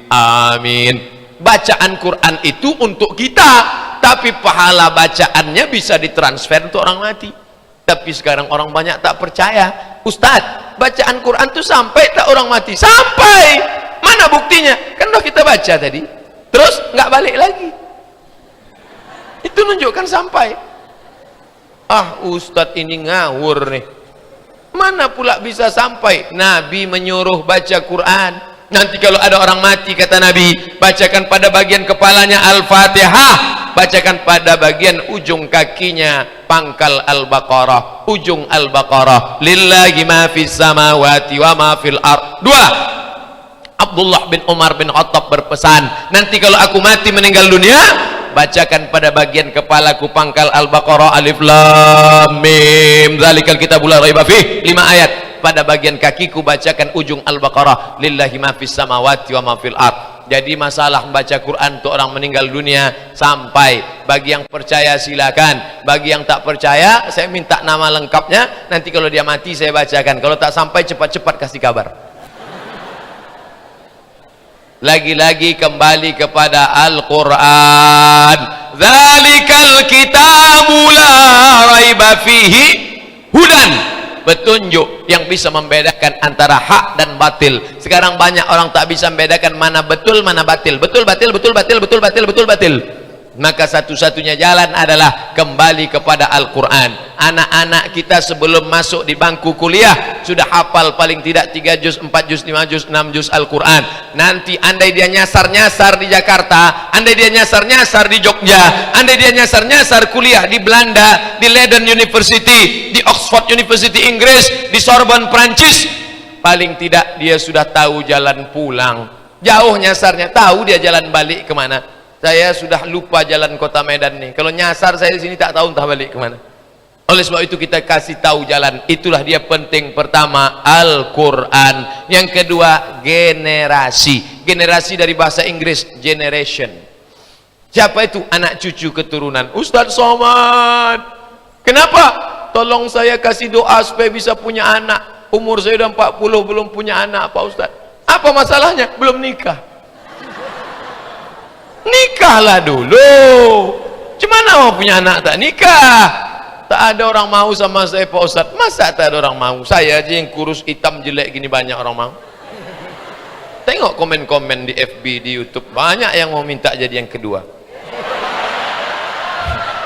Speaker 2: Amin. Bacaan Quran itu untuk kita, tapi pahala bacaannya bisa ditransfer untuk orang mati. Tapi sekarang orang banyak tak percaya. Ustadz, bacaan Quran itu sampai tak orang mati? Sampai. Mana buktinya? Kan udah kita baca tadi, terus nggak balik lagi. Itu menunjukkan sampai. Ustadz ini ngawur nih. Mana pula bisa sampai? Nabi menyuruh baca Quran. Nanti kalau ada orang mati, kata Nabi, bacakan pada bagian kepalanya Al-Fatihah, bacakan pada bagian ujung kakinya pangkal Al-Baqarah, ujung Al-Baqarah. Lillahi ma fis samawati wa ma fil ard. 2. Abdullah bin Umar bin Khattab berpesan, nanti kalau aku mati meninggal dunia, bacakan pada bagian kepalaku pangkal Al-Baqarah, alif lam mim dzalikal kitabul la raiba fih, 5 ayat. Pada bagian kakiku bacakan ujung Al-Baqarah, lillahi ma fis samawati wa ma fil ard. Jadi masalah membaca Quran untuk orang meninggal dunia sampai. Bagi yang percaya silakan, bagi yang tak percaya saya minta nama lengkapnya, nanti kalau dia mati saya bacakan. Kalau tak sampai cepat-cepat kasih kabar. Lagi-lagi kembali kepada Al-Quran. Dzalikal kitabu la raiba fihi hudan, petunjuk yang bisa membedakan antara hak dan batil. Sekarang banyak orang tak bisa membedakan mana betul mana batil. Betul batil, betul batil, betul batil, betul batil. Maka satu-satunya jalan adalah kembali kepada Al-Quran. Anak-anak kita sebelum masuk di bangku kuliah sudah hafal paling tidak 3 juz, 4 juz, 5 juz, 6 juz Al-Quran. Nanti andai dia nyasar-nyasar di Jakarta, andai dia nyasar-nyasar di Jogja, andai dia nyasar-nyasar kuliah di Belanda, di Leiden University, di Oxford University Inggris, di Sorbonne Prancis, paling tidak dia sudah tahu jalan pulang. Jauh nyasarnya, tahu dia jalan balik kemana. Saya sudah lupa jalan kota Medan nih. Kalau nyasar saya di sini tak tahu entah balik kemana. Oleh sebab itu kita kasih tahu jalan. Itulah dia penting. Pertama Al-Quran. Yang kedua generasi. Generasi dari bahasa Inggris generation. Siapa itu? Anak cucu keturunan. Ustaz Somad, kenapa? Tolong saya kasih doa supaya bisa punya anak. Umur saya sudah 40 belum punya anak Pak Ustaz. Apa masalahnya? Belum nikah. Nikahlah dulu. Gimana mau punya anak tak nikah? Tak ada orang mau sama saya Pak Ustaz. Masa tak ada orang mau? Saya aja yang kurus hitam jelek gini banyak orang mau. Tengok komen-komen di FB, di YouTube, banyak yang mau minta jadi yang kedua.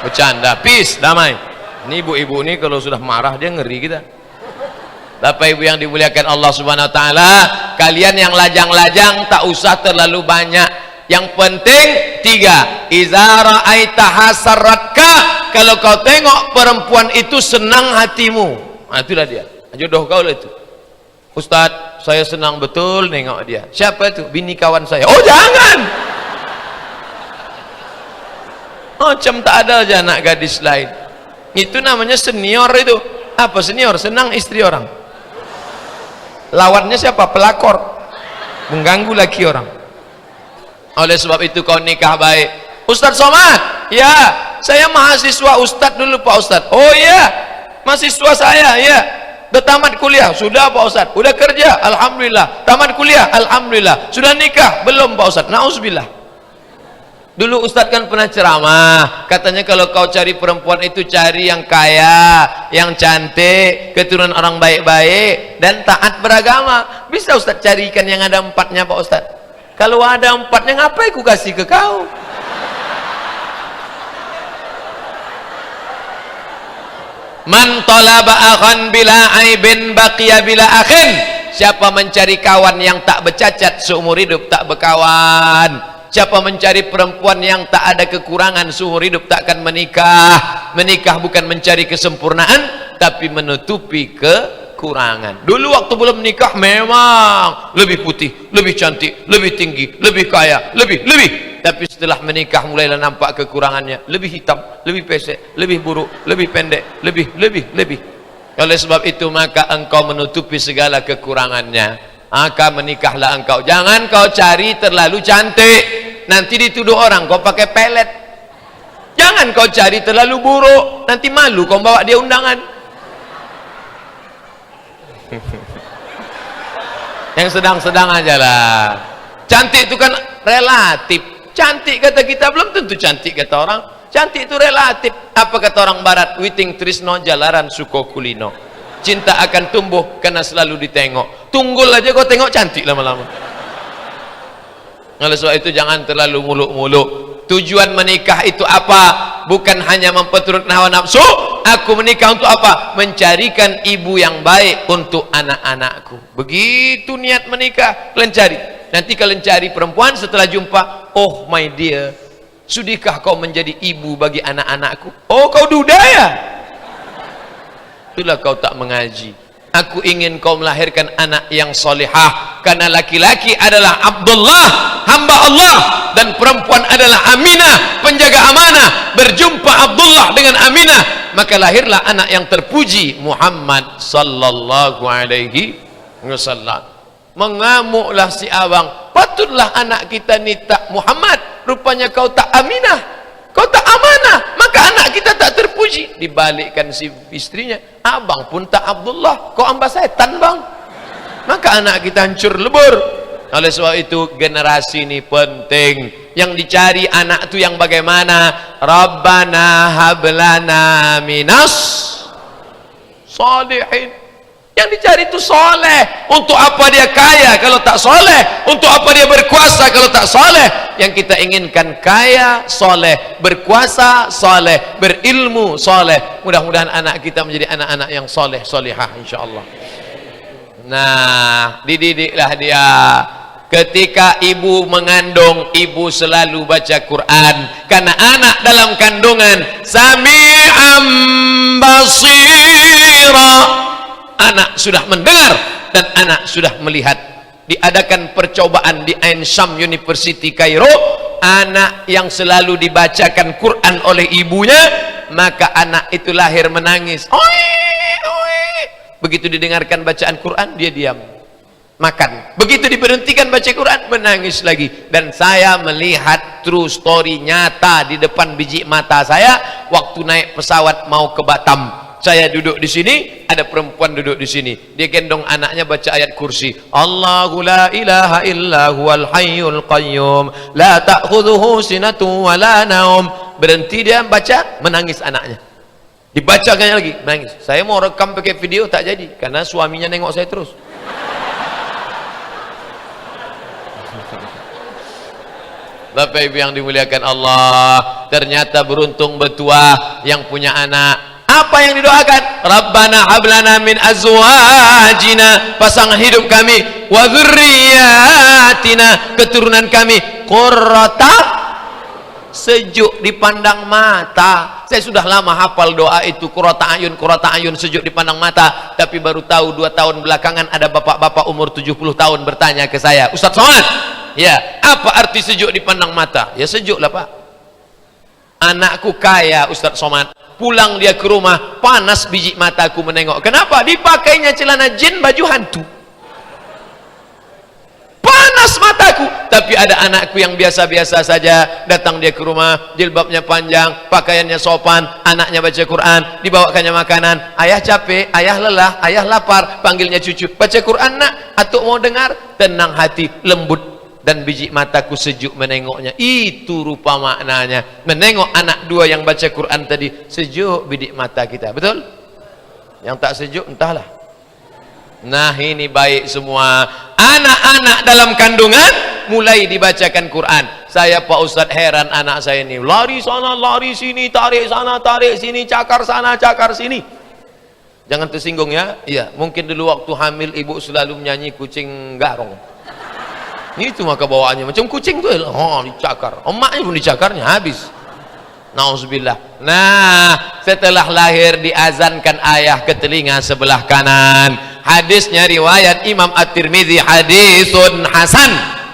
Speaker 2: Bercanda, peace, damai. Ini ibu-ibu ini kalau sudah marah dia ngeri kita. Bapak ibu yang dimuliakan Allah Subhanahu wa taala, kalian yang lajang-lajang tak usah terlalu banyak. Yang penting 3, iza ra'aitaha sarratka, kalau kau tengok perempuan itu senang hatimu, nah itulah dia, jodoh kau lah itu. Ustaz, saya senang betul nengok dia. Siapa itu? Bini kawan saya. Oh jangan, macam tak ada aja anak gadis lain. Itu namanya senior itu. Apa senior? Senang istri orang. Lawannya siapa? Pelakor, mengganggu laki orang. Oleh sebab itu kau nikah baik. Ustaz Somad, ya saya mahasiswa Ustaz dulu Pak Ustaz. Oh iya, mahasiswa saya, ya udah tamat kuliah, sudah Pak Ustaz. Udah kerja, Alhamdulillah. Tamat kuliah, Alhamdulillah. Sudah nikah, belum Pak Ustaz. Na'udzubillah. Dulu Ustaz kan pernah ceramah, katanya kalau kau cari perempuan itu cari yang kaya, yang cantik, keturunan orang baik-baik, dan taat beragama. Bisa Ustaz carikan yang ada 4-nya Pak Ustaz? Kalau ada 4-nya ngapain ku kasih ke kau? Man talaba akhan bila aibin baqiya bila akhin. Siapa mencari kawan yang tak bercacat seumur hidup tak berkawan. Siapa mencari perempuan yang tak ada kekurangan seumur hidup tak akan menikah. Menikah bukan mencari kesempurnaan tapi menutupi kekurangan. Dulu waktu belum nikah memang lebih putih, lebih cantik, lebih tinggi, lebih kaya, lebih. Tapi setelah menikah mulailah nampak kekurangannya. Lebih hitam, lebih pesek, lebih buruk, lebih pendek, lebih. Oleh sebab itu maka engkau menutupi segala kekurangannya. Maka menikahlah engkau. Jangan kau cari terlalu cantik, nanti dituduh orang kau pakai pelet. Jangan kau cari terlalu buruk, nanti malu kau bawa dia undangan. Yang sedang-sedang aja lah. Cantik itu kan relatif. Cantik kata kita belum tentu cantik kata orang. Cantik itu relatif. Apa kata orang barat? Witing trisno jalaran suko kulino. Cinta akan tumbuh karena selalu ditengok. Tunggul aja kau tengok cantik lama-lama. Oleh sebab itu jangan terlalu muluk-muluk. Tujuan menikah itu apa? Bukan hanya memperturutkan hawa nafsu. Aku menikah untuk apa? Mencarikan ibu yang baik untuk anak-anakku. Begitu niat menikah, kalian cari. Nanti kalian cari perempuan setelah jumpa, oh my dear, sudikah kau menjadi ibu bagi anak-anakku? Oh kau duda ya? Itulah kau tak mengaji. Aku ingin kau melahirkan anak yang solehah. Karena laki-laki adalah Abdullah, hamba Allah, dan perempuan adalah Aminah, penjaga amanah. Berjumpa Abdullah dengan Aminah, maka lahirlah anak yang terpuji, Muhammad sallallahu alaihi wasallam. Mengamuklah si abang, patutlah anak kita ni tak Muhammad, rupanya kau tak Aminah, kau tak amanah, maka anak kita tak terpuji. Dibalikkan si istrinya, abang pun tak Abdullah, kau hamba setan bang, maka anak kita hancur lebur. Oleh sebab itu generasi ini penting. Yang dicari anak itu yang bagaimana? Rabbana hablana minas salihin. Yang dicari itu soleh. Untuk apa dia kaya kalau tak soleh? Untuk apa dia berkuasa kalau tak soleh? Yang kita inginkan kaya, soleh, berkuasa, soleh, berilmu, soleh. Mudah-mudahan anak kita menjadi anak-anak yang soleh, solehah insyaAllah. Nah, dididiklah dia. Ketika ibu mengandung, ibu selalu baca Quran. Karena anak dalam kandungan sami'an basira. Anak sudah mendengar dan anak sudah melihat. Diadakan percobaan di Ain Sham University Kairo, anak yang selalu dibacakan Quran oleh ibunya, maka anak itu lahir menangis. Oi, oi. Begitu didengarkan bacaan Quran, dia diam makan. Begitu diberhentikan baca Quran, menangis lagi. Dan saya melihat true story nyata di depan biji mata saya waktu naik pesawat mau ke Batam. Saya duduk di sini, ada perempuan duduk di sini. Dia gendong anaknya baca ayat kursi. Allahu la ilaha illa huwal hayyul qayyum, la ta'khudhuhu sinatun wa la naum. Berhenti dia baca, menangis anaknya. Dibacakannya lagi, menangis. Saya mau rekam pakai video, tak jadi karena suaminya nengok saya terus. Bapak Ibu yang dimuliakan Allah, ternyata beruntung betua yang punya anak. Apa yang didoakan? Rabbana hablana min azwajina, pasangan hidup kami, wa dzurriyyatina, keturunan kami, qurrata, sejuk dipandang mata. Saya sudah lama hafal doa itu, qurrata ayun, sejuk dipandang mata. Tapi baru tahu 2 tahun belakangan ada bapak-bapak umur 70 tahun bertanya ke saya, Ustaz Somad, ya, apa arti sejuk dipandang mata? Ya sejuk lah Pak. Anakku kaya Ustaz Somad, pulang dia ke rumah panas biji mataku menengok. Kenapa? Dipakainya celana jin baju hantu, panas mataku. Tapi ada anakku yang biasa-biasa saja, datang dia ke rumah, jilbabnya panjang, pakaiannya sopan, anaknya baca Quran, dibawakannya makanan. Ayah capek, ayah lelah, ayah lapar, panggilnya cucu, baca Quran nak, atuk mau dengar. Tenang hati, lembut, dan biji mataku sejuk menengoknya. Itu rupa maknanya. Menengok anak 2 yang baca Quran tadi, sejuk bidik mata kita. Betul? Yang tak sejuk entahlah. Nah, ini baik semua. Anak-anak dalam kandungan mulai dibacakan Quran. Saya Pak Ustadz heran anak saya ini, lari sana lari sini, tarik sana tarik sini, cakar sana cakar sini. Jangan tersinggung ya. Iya, mungkin dulu waktu hamil ibu selalu menyanyi kucing garong. Itu maka bawaannya macam kucing tuh, oh dicakar, emaknya pun dicakarnya habis. Nauzubillah. Nah, setelah lahir diazankan ayah ke telinga sebelah kanan. Hadisnya riwayat Imam At-Tirmidzi, hadisun hasan.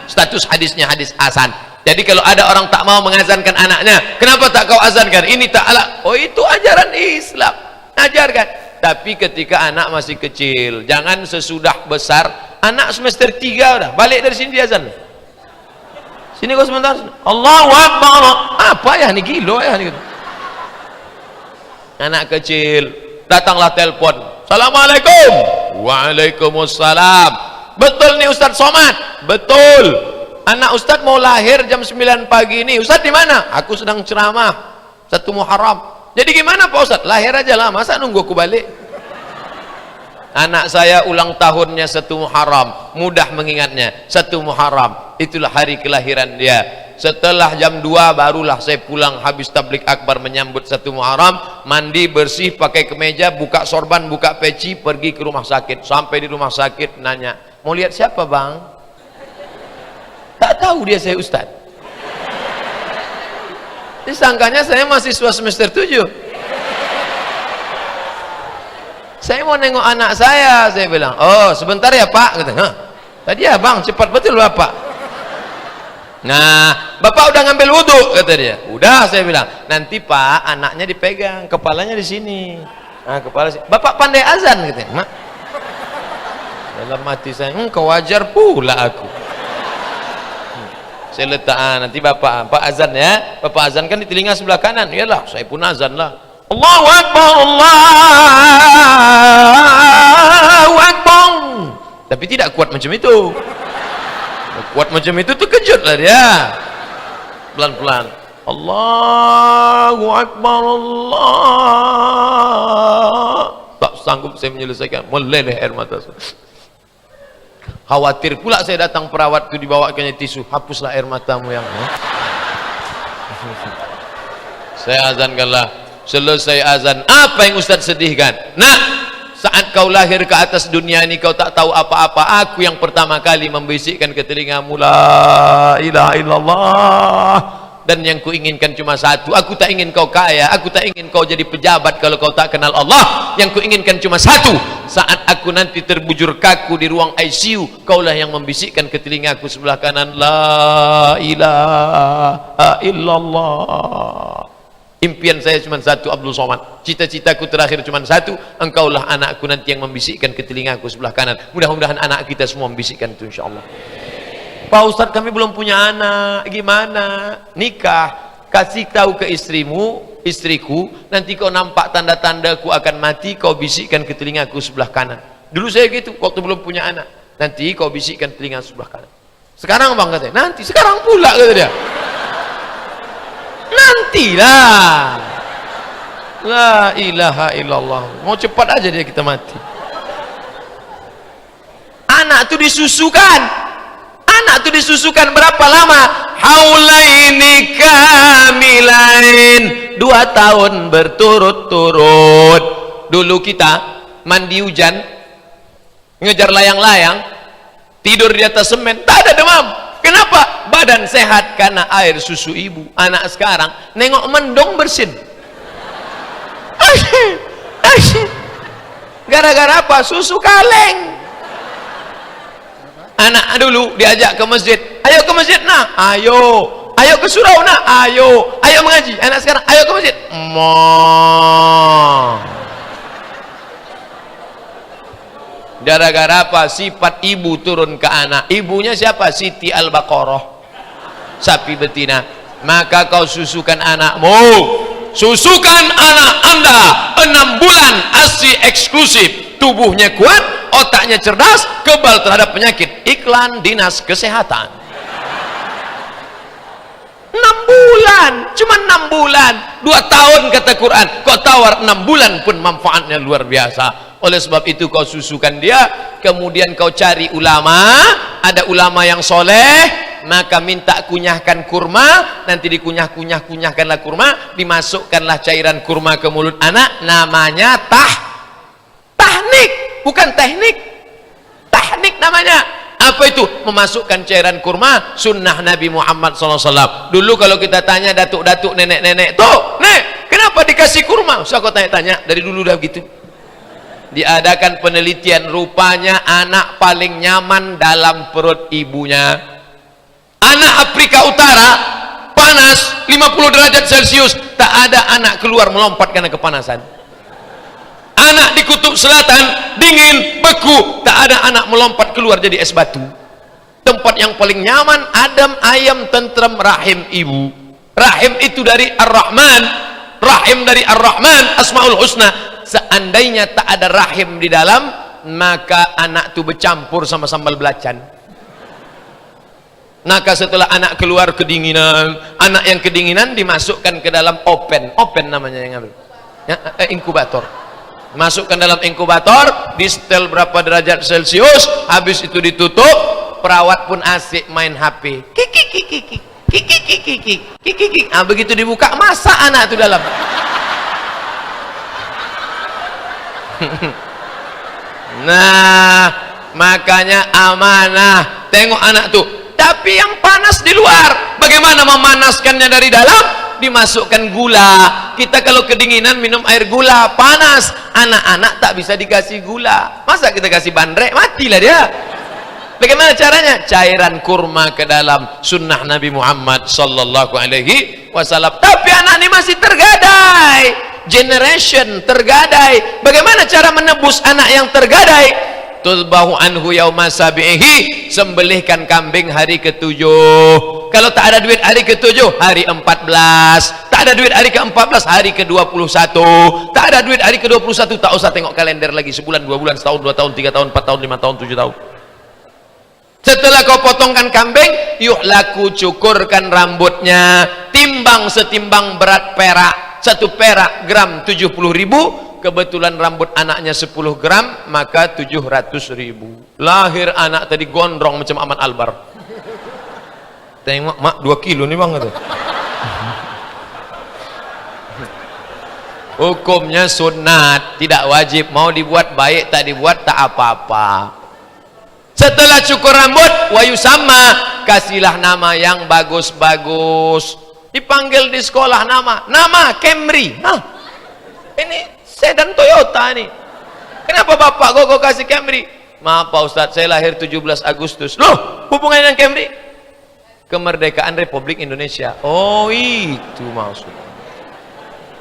Speaker 2: Status hadisnya hadis hasan. Jadi kalau ada orang tak mau mengazankan anaknya, kenapa tak kau azankan? Ini tak ala. Oh, itu ajaran Islam. Ajarkan. Tapi ketika anak masih kecil, jangan sesudah besar. Anak semester 3 udah balik dari sini diazan. Sini kau sebentar. Allahu Akbar. Apa ya ni, gilo ya ni. Anak kecil, datanglah telepon. Assalamualaikum. Waalaikumsalam. Betul nih Ustaz Somad? Betul. Anak Ustaz mau lahir jam 9 pagi ini. Ustaz di mana? Aku sedang ceramah 1 Muharram. Jadi gimana Pak Ustaz? Lahir aja lah, masa nunggu aku balik? Anak saya ulang tahunnya 1 Muharram, mudah mengingatnya. 1 Muharram, itulah hari kelahiran dia. Setelah jam 2 barulah saya pulang habis tablik akbar menyambut 1 Muharram, mandi bersih, pakai kemeja, buka sorban, buka peci, pergi ke rumah sakit. Sampai di rumah sakit nanya, mau lihat siapa bang? Tak tahu dia saya Ustaz. Disangkanya saya mahasiswa semester 7. Saya mau nengok anak saya bilang, oh sebentar ya Pak. Kata, hah, tadi ya bang, cepat betul Bapak. Nah, Bapak udah ngambil wudhu, kata dia. Udah, saya bilang, nanti Pak anaknya dipegang, kepalanya di sini. Nah, kepala sini. Bapak pandai azan, gitu. Mak. Dalam hati saya, kau wajar pula aku. Saya letak, nanti Bapak azan ya. Bapak azan kan di telinga sebelah kanan. Iyalah, saya pun azan lah. Allahu Akbar, Allahu Akbar. Tapi tidak kuat macam itu. Kuat macam itu terkejutlah dia. Pelan-pelan. Allahu Akbar, Allah. Tak sanggup saya menyelesaikan. Meleleh air mata saya. Khawatir pula saya datang perawat itu dibawakannya tisu. Hapuslah air matamu yang saya azankanlah. Selesai azan, apa yang Ustaz sedihkan? Nak, saat kau lahir ke atas dunia ini kau tak tahu apa-apa. Aku yang pertama kali membisikkan ke telingamu, la ilaha illallah. Dan yang kuinginkan cuma satu. Aku tak ingin kau kaya, aku tak ingin kau jadi pejabat kalau kau tak kenal Allah. Yang kuinginkan cuma satu. Saat aku nanti terbujur kaku di ruang ICU, kaulah yang membisikkan ke telingaku sebelah kanan, la ilaha illallah. Impian saya cuma satu, Abdul Somad. Cita-citaku terakhir cuma satu, engkaulah anakku nanti yang membisikkan ke telingaku sebelah kanan. Mudah-mudahan anak kita semua membisikkan itu insyaAllah. Pak Ustadz, kami belum punya anak, gimana? Nikah, kasih tahu ke istriku, nanti kau nampak tanda-tanda ku akan mati, kau bisikkan ke telingaku sebelah kanan. Dulu saya gitu, waktu belum punya anak, nanti kau bisikkan telinga sebelah kanan. Sekarang bang katanya, nanti, sekarang pula kata dia. Nantilah. La ilaha illallah. Mau cepat aja dia kita mati. Anak itu disusukan. Anak itu disusukan berapa lama? Haulaini kamilain. 2 tahun berturut-turut. Dulu kita mandi hujan, ngejar layang-layang, tidur di atas semen, tak ada demam. Kenapa? Badan sehat karena air susu ibu. Anak sekarang nengok mendung bersin. Gara-gara apa? Susu kaleng. Anak dulu diajak ke masjid, ayo ke masjid nah, ayo ke surau nah, ayo mengaji. Anak sekarang ayo ke masjid, gara-gara apa? Sifat ibu turun ke anak. Ibunya siapa? Siti Al-Baqarah, sapi betina. Maka kau susukan anakmu, susukan anak anda 6 bulan ASI eksklusif. Tubuhnya kuat, otaknya cerdas, kebal terhadap penyakit. Iklan Dinas Kesehatan. 6 bulan, cuma 6 bulan. 2 tahun kata Quran, kau tawar 6 bulan pun manfaatnya luar biasa. Oleh sebab itu kau susukan dia, kemudian kau cari ulama, ada ulama yang soleh, maka minta kunyahkan kurma, nanti dikunyahkanlah kurma, dimasukkanlah cairan kurma ke mulut anak, namanya tahnik, bukan teknik, tahnik namanya. Apa itu? Memasukkan cairan kurma, sunnah Nabi Muhammad SAW. Dulu kalau kita tanya datuk-datuk, nenek-nenek, tuh, nek, kenapa dikasih kurma? Usah kau tanya-tanya, dari dulu udah begitu. Diadakan penelitian, rupanya anak paling nyaman dalam perut ibunya. Anak Afrika Utara panas 50 derajat Celcius, tak ada anak keluar melompat karena kepanasan. Anak di kutub selatan dingin, beku, tak ada anak melompat keluar jadi es batu. Tempat yang paling nyaman, adem, ayam, tentrem, rahim ibu. Rahim itu dari Ar-Rahman, rahim dari Ar-Rahman, Asmaul Husna. Seandainya tak ada rahim di dalam, maka anak itu bercampur sama sambal belacan. Maka setelah anak keluar kedinginan, anak yang kedinginan dimasukkan ke dalam open namanya yang ambil ya, inkubator. Masukkan dalam inkubator, di setel berapa derajat Celcius, habis itu ditutup. Perawat pun asik main HP, kiki. Begitu dibuka, masa anak itu dalam. Nah, makanya amanah. Tengok anak tuh, tapi yang panas di luar, bagaimana memanaskannya dari dalam? Dimasukkan gula. Kita kalau kedinginan minum air gula, panas. Anak-anak tak bisa dikasih gula. Masa kita kasih bandrek, matilah dia. Bagaimana caranya? Cairan kurma ke dalam, sunnah Nabi Muhammad sallallahu alaihi wasallam. Tapi anak ini masih tergadai, generation tergadai. Bagaimana cara menebus anak yang tergadai? Tudbahu anhu yauma sabihi, sembelihkan kambing hari ke-7. Kalau tak ada duit hari ke-7, hari 14. Tak ada duit hari ke-14, hari ke-21. Tak ada duit hari ke-21, tak usah tengok kalender lagi. Sebulan, 2 bulan, setahun, 2 tahun, 3 tahun, 4 tahun, 5 tahun, 7 tahun. Setelah kau potongkan kambing, yuk laku cukurkan rambutnya, timbang setimbang berat perak. 1 perak gram 70.000, kebetulan rambut anaknya 10 gram, maka 700.000. Lahir anak tadi gondrong macam Aman Albar. Tengok mak 2 kilo nih bang itu. Hukumnya sunat, tidak wajib. Mau dibuat baik, tak dibuat tak apa-apa. Setelah cukur rambut, wayu sama, kasihlah nama yang bagus-bagus. Dipanggil di sekolah nama Camry. Ini sedan Toyota nih. Kenapa bapak kok kasih Camry? Maaf Pak Ustadz, saya lahir 17 Agustus. Loh, hubungannya dengan Camry? Kemerdekaan Republik Indonesia. Oh, itu maksudnya.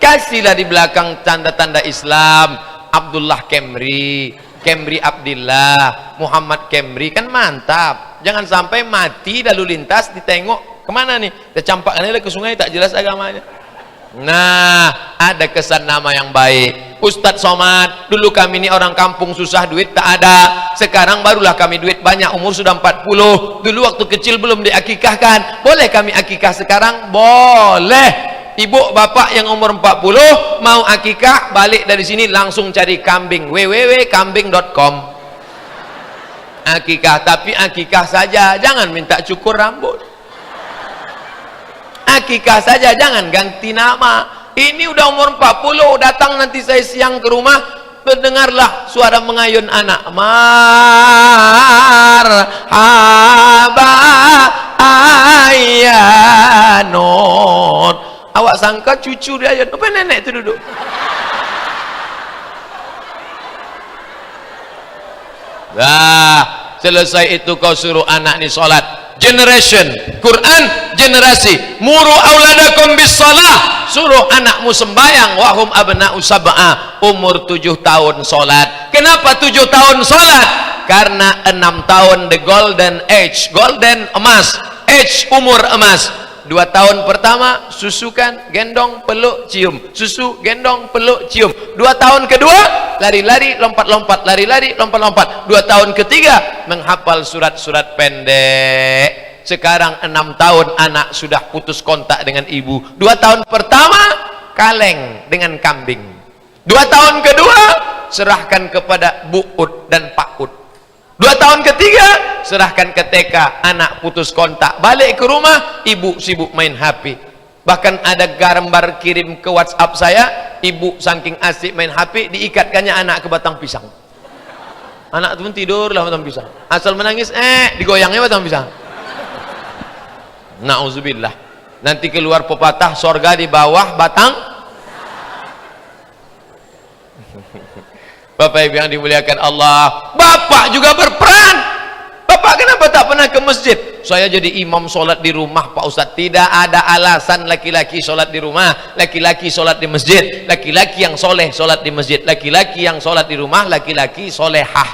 Speaker 2: Kasihlah di belakang tanda-tanda Islam. Abdullah Camry, Camry Abdillah, Muhammad Camry, kan mantap. Jangan sampai mati lalu lintas ditengok kemana nih? Tercampakkan aja ke sungai, tak jelas agamanya. Nah, ada kesan nama yang baik. Ustadz Somad, dulu kami ini orang kampung susah, duit tak ada. Sekarang barulah kami duit banyak, umur sudah 40. Dulu waktu kecil belum diakikahkan. Boleh kami akikah sekarang? Boleh. Ibu bapak yang umur 40 mau akikah, balik dari sini langsung cari kambing, www.kambing.com. Akikah, tapi akikah saja, jangan minta cukur rambut. Akikah saja, jangan ganti nama. Ini udah umur 40, datang nanti saya siang ke rumah, dengarlah suara mengayun anak. Marhaba ayyanun. Awak sangka cucu dia, apa nenek itu duduk? Nah, selesai itu kau suruh anak ni solat. Generation, Quran, generasi. Muru auladakum bis salah. Suruh anakmu sembayang. Wahum abna'u sab'a. Umur 7 tahun solat. Kenapa 7 tahun solat? Karena 6 tahun the golden age. Golden emas. Age umur emas. 2 tahun pertama susukan, gendong, peluk, cium. Susu, gendong, peluk, cium. 2 tahun kedua lari-lari, lompat-lompat, lari-lari, lompat-lompat. 2 tahun ketiga menghafal surat-surat pendek. Sekarang 6 tahun anak sudah putus kontak dengan ibu. 2 tahun pertama kaleng dengan kambing. 2 tahun kedua serahkan kepada Bu Ud dan Pak Ud. 2 tahun ketiga serahkan ke TK, anak putus kontak, balik ke rumah ibu sibuk main HP. Bahkan ada gambar kirim ke WhatsApp saya, ibu saking asik main HP diikatkannya anak ke batang pisang. Anak itu pun tidur lah batang pisang, asal menangis digoyangnya batang pisang. Na'udzubillah. Nanti keluar pepatah, sorga di bawah batang. Bapak Ibu yang dimuliakan Allah, bapak juga berperan. Bapak kenapa tak pernah ke masjid? Saya jadi imam solat di rumah Pak Ustadz. Tidak ada alasan laki-laki solat di rumah, laki-laki solat di masjid. Laki-laki yang soleh solat di masjid, laki-laki yang solat di rumah, laki-laki solehah.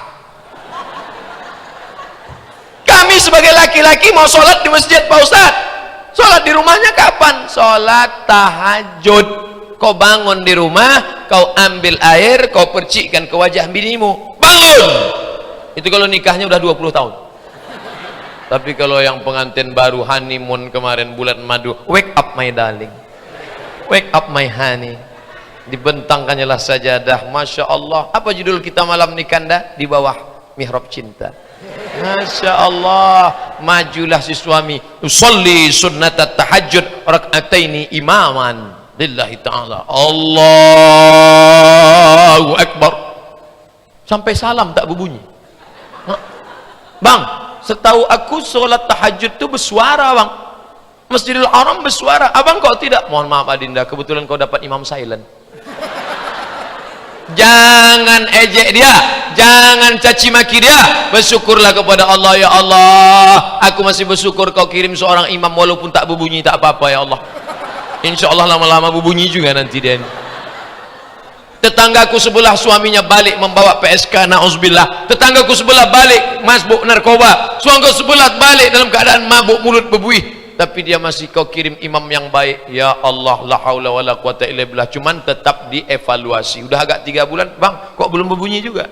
Speaker 2: Kami sebagai laki-laki mau solat di masjid Pak Ustadz. Solat di rumahnya kapan? Solat tahajud. Kau bangun di rumah, kau ambil air, kau percikkan ke wajah binimu, bangun. Itu kalau nikahnya udah 20 tahun. Tapi kalau yang pengantin baru honeymoon kemarin bulan madu, wake up my darling, wake up my honey, dibentangkannya lah sajadah. Masya Allah. Apa judul kita malam nikah dah? Di bawah mihrab cinta. Masya Allah. Majulah si suami, usolli sunnatat tahajud rak'ataini imaman lillahi ta'ala. Allahu Akbar. Sampai salam tak berbunyi. Bang, setahu aku solat tahajud itu bersuara bang. Masjidil Haram bersuara. Abang kok tidak? Mohon maaf Adinda, kebetulan kau dapat imam silent. Jangan ejek dia, jangan caci maki dia. Bersyukurlah kepada Allah. Ya Allah, aku masih bersyukur kau kirim seorang imam walaupun tak berbunyi, tak apa-apa ya Allah. Insya Allah lama-lama berbunyi juga nanti dia. Tetanggaku sebelah suaminya balik membawa PSK, na'udzubillah. Tetanggaku sebelah balik masbuk narkoba. Suamiku sebelah balik dalam keadaan mabuk, mulut berbuih. Tapi dia masih kau kirim imam yang baik. Ya Allah, la haula wala quwata illa billah. Cuman tetap dievaluasi. Udah agak 3 bulan, bang, kok belum berbunyi juga?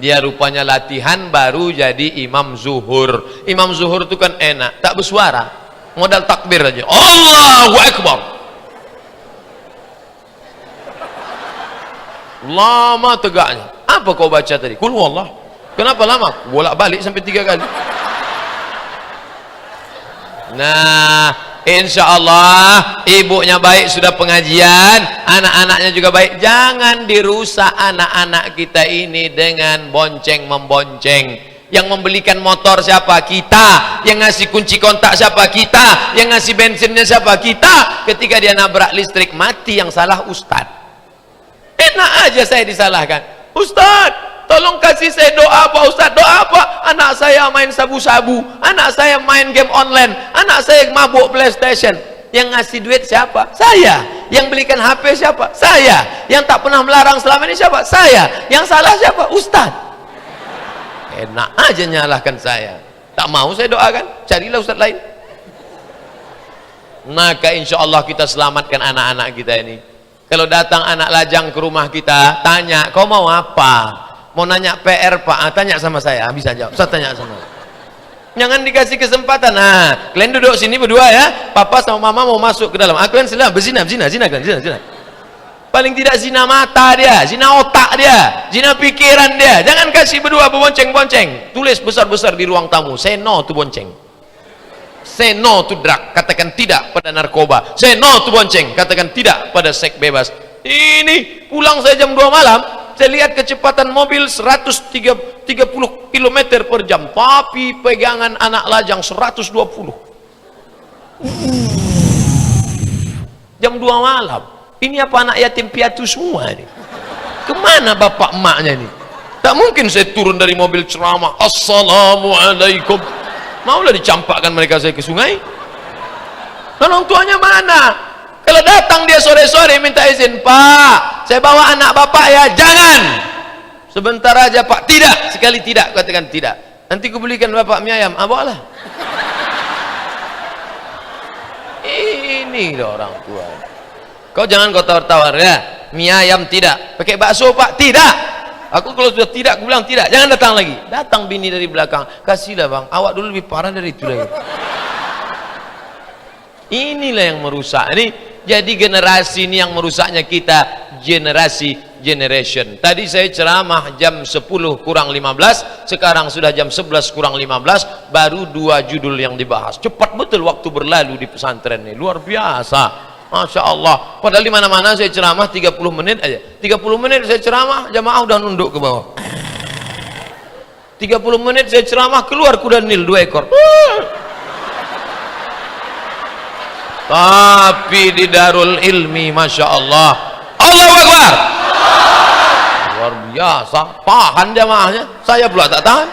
Speaker 2: Dia rupanya latihan baru jadi imam zuhur. Imam zuhur itu kan enak, tak bersuara. Modal takbir aja, Allahu Akbar. lama tegaknya. Apa kau baca tadi? Qul huwallah. Kenapa lama? Bolak balik sampai 3 kali. Nah, insya Allah ibunya baik, sudah pengajian, anak-anaknya juga baik. Jangan dirusak anak-anak kita ini dengan bonceng membonceng. Yang membelikan motor siapa? Kita. Yang ngasih kunci kontak siapa? Kita. Yang ngasih bensinnya siapa? Kita. Ketika dia nabrak listrik mati, yang salah Ustadz. Enak aja saya disalahkan. Ustadz, tolong kasih saya doa Pak Ustadz. Doa apa? Anak saya main sabu-sabu, anak saya main game online, anak saya mabuk PlayStation. Yang ngasih duit siapa? Saya. Yang belikan HP siapa? Saya. Yang tak pernah melarang selama ini siapa? Saya. Yang salah siapa? Ustadz. Enak aja nyalahkan saya. Tak mau saya doakan, carilah ustaz lain. Maka insya Allah kita selamatkan anak-anak kita ini. Kalau datang anak lajang ke rumah kita, tanya, kau mau apa? Mau nanya PR Pak? Tanya sama saya, bisa jawab. Ustaz tanya sama saya. Jangan dikasih kesempatan. Nah, kalian duduk sini berdua ya. Papa sama mama mau masuk ke dalam. Aku yang selam berzina kalian, zina. Paling tidak zina mata dia, zina otak dia, zina pikiran dia. Jangan kasih berdua berbonceng-bonceng. Tulis besar-besar di ruang tamu, say no to bonceng, say no to drug, katakan tidak pada narkoba, say no to bonceng, katakan tidak pada seks bebas. Ini pulang saya jam 2 malam, saya lihat kecepatan mobil 130 km per jam, tapi pegangan anak lajang 120. Jam 2 malam. Ini apa anak yatim piatu semua ini? Kemana bapak emaknya ini? Tak mungkin saya turun dari mobil ceramah, assalamualaikum, maulah dicampakkan mereka saya ke sungai. Orang tuanya mana? Kalau datang dia sore-sore minta izin, Pak, saya bawa anak bapak ya. Jangan, sebentar aja Pak. Tidak, sekali tidak, katakan tidak. Nanti ku belikan bapak mie ayam. Bawalah. Ini loh orang tua. Kau jangan kau tawar-tawar ya. Mie ayam tidak. Pakai bakso Pak? Tidak. Aku kalau sudah tidak, aku bilang tidak. Jangan datang lagi. Datang bini dari belakang. Kasihlah bang. Awak dulu lebih parah dari itu lagi. Inilah yang merusak. Ini jadi generasi ini yang merusaknya kita. Generation. Tadi saya ceramah jam 10 kurang 15. Sekarang sudah jam 11 kurang 15. Baru 2 judul yang dibahas. Cepat betul waktu berlalu di pesantren ini. Luar biasa. Masya Allah. Padahal di mana-mana saya ceramah 30 menit aja. 30 menit saya ceramah, jamaah udah nunduk ke bawah. 30 menit saya ceramah, keluar kuda Nil 2 ekor. Tapi di Darul Ilmi, Masya Allah, Allahu Akbar. Luar biasa. Tahan jamaahnya. Saya pula tak tahan.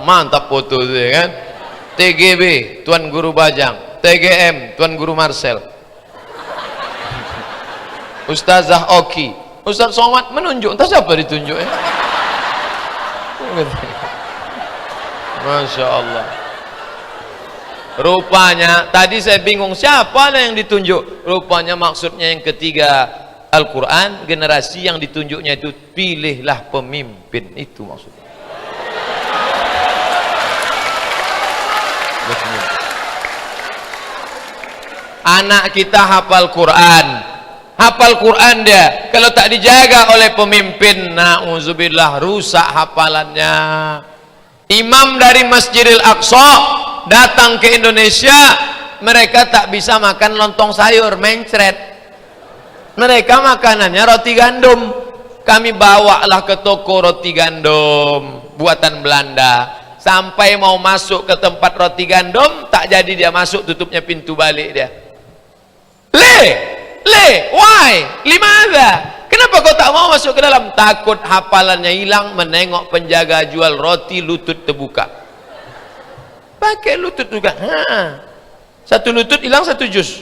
Speaker 2: Mantap foto itu ya kan. TGB Tuan Guru Bajang, TGM Tuan Guru Marcel, Ustazah Oki, Ustaz Somad menunjuk, entah siapa ditunjuk ya. Masya Allah. Rupanya tadi saya bingung siapa yang ditunjuk. Rupanya maksudnya yang ketiga Al-Quran, generasi yang ditunjuknya itu pilihlah pemimpin, itu maksudnya. Anak kita hafal Quran dia, kalau tak dijaga oleh pemimpin, na'udzubillah, rusak hafalannya. Imam dari Masjidil Aqsa datang ke Indonesia, mereka tak bisa makan lontong sayur mencret, mereka makanannya roti gandum. Kami bawalah ke toko roti gandum buatan Belanda. Sampai mau masuk ke tempat roti gandum, tak jadi dia masuk, tutupnya pintu balik dia. Why? Limada? Kenapa kau tak mau masuk ke dalam? Takut hafalannya hilang, menengok penjaga jual roti, lutut terbuka. Pakai lutut juga. Satu lutut hilang 1 juz.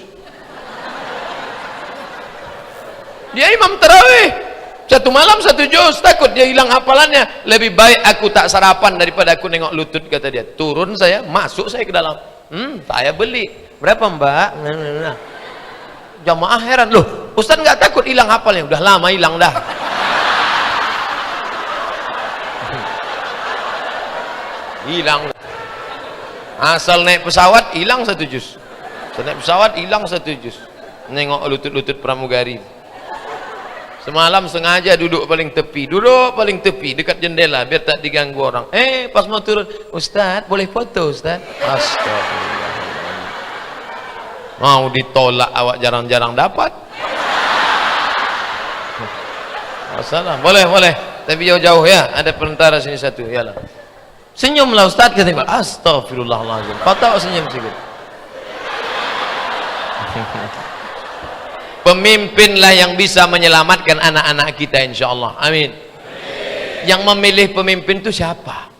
Speaker 2: Dia imam tarawih. 1 malam 1 juz, takut dia hilang hafalannya. Lebih baik aku tak sarapan daripada aku nengok lutut, kata dia. Turun saya, masuk saya ke dalam. Saya beli. Berapa mbak? Jamaah heran, loh Ustaz nggak takut hilang hafalnya? Udah lama hilang dah. Hilang. Asal naik pesawat hilang 1 juz. Naik pesawat hilang 1 juz. nengok lutut-lutut pramugari. Semalam sengaja duduk paling tepi dekat jendela biar tak diganggu orang. Pas mau turun, Ustaz boleh foto Ustaz? Astagfirullah. Mau ditolak awak jarang-jarang dapat. Masalah, boleh. Tapi jauh-jauh ya, ada perantara sini satu, yalah. Senyumlah Ustaz, kata Iqbal. Astagfirullahaladzim. Kau tahu senyum sikit. Pemimpinlah yang bisa menyelamatkan anak-anak kita insyaallah. Amin. Yang memilih pemimpin itu siapa?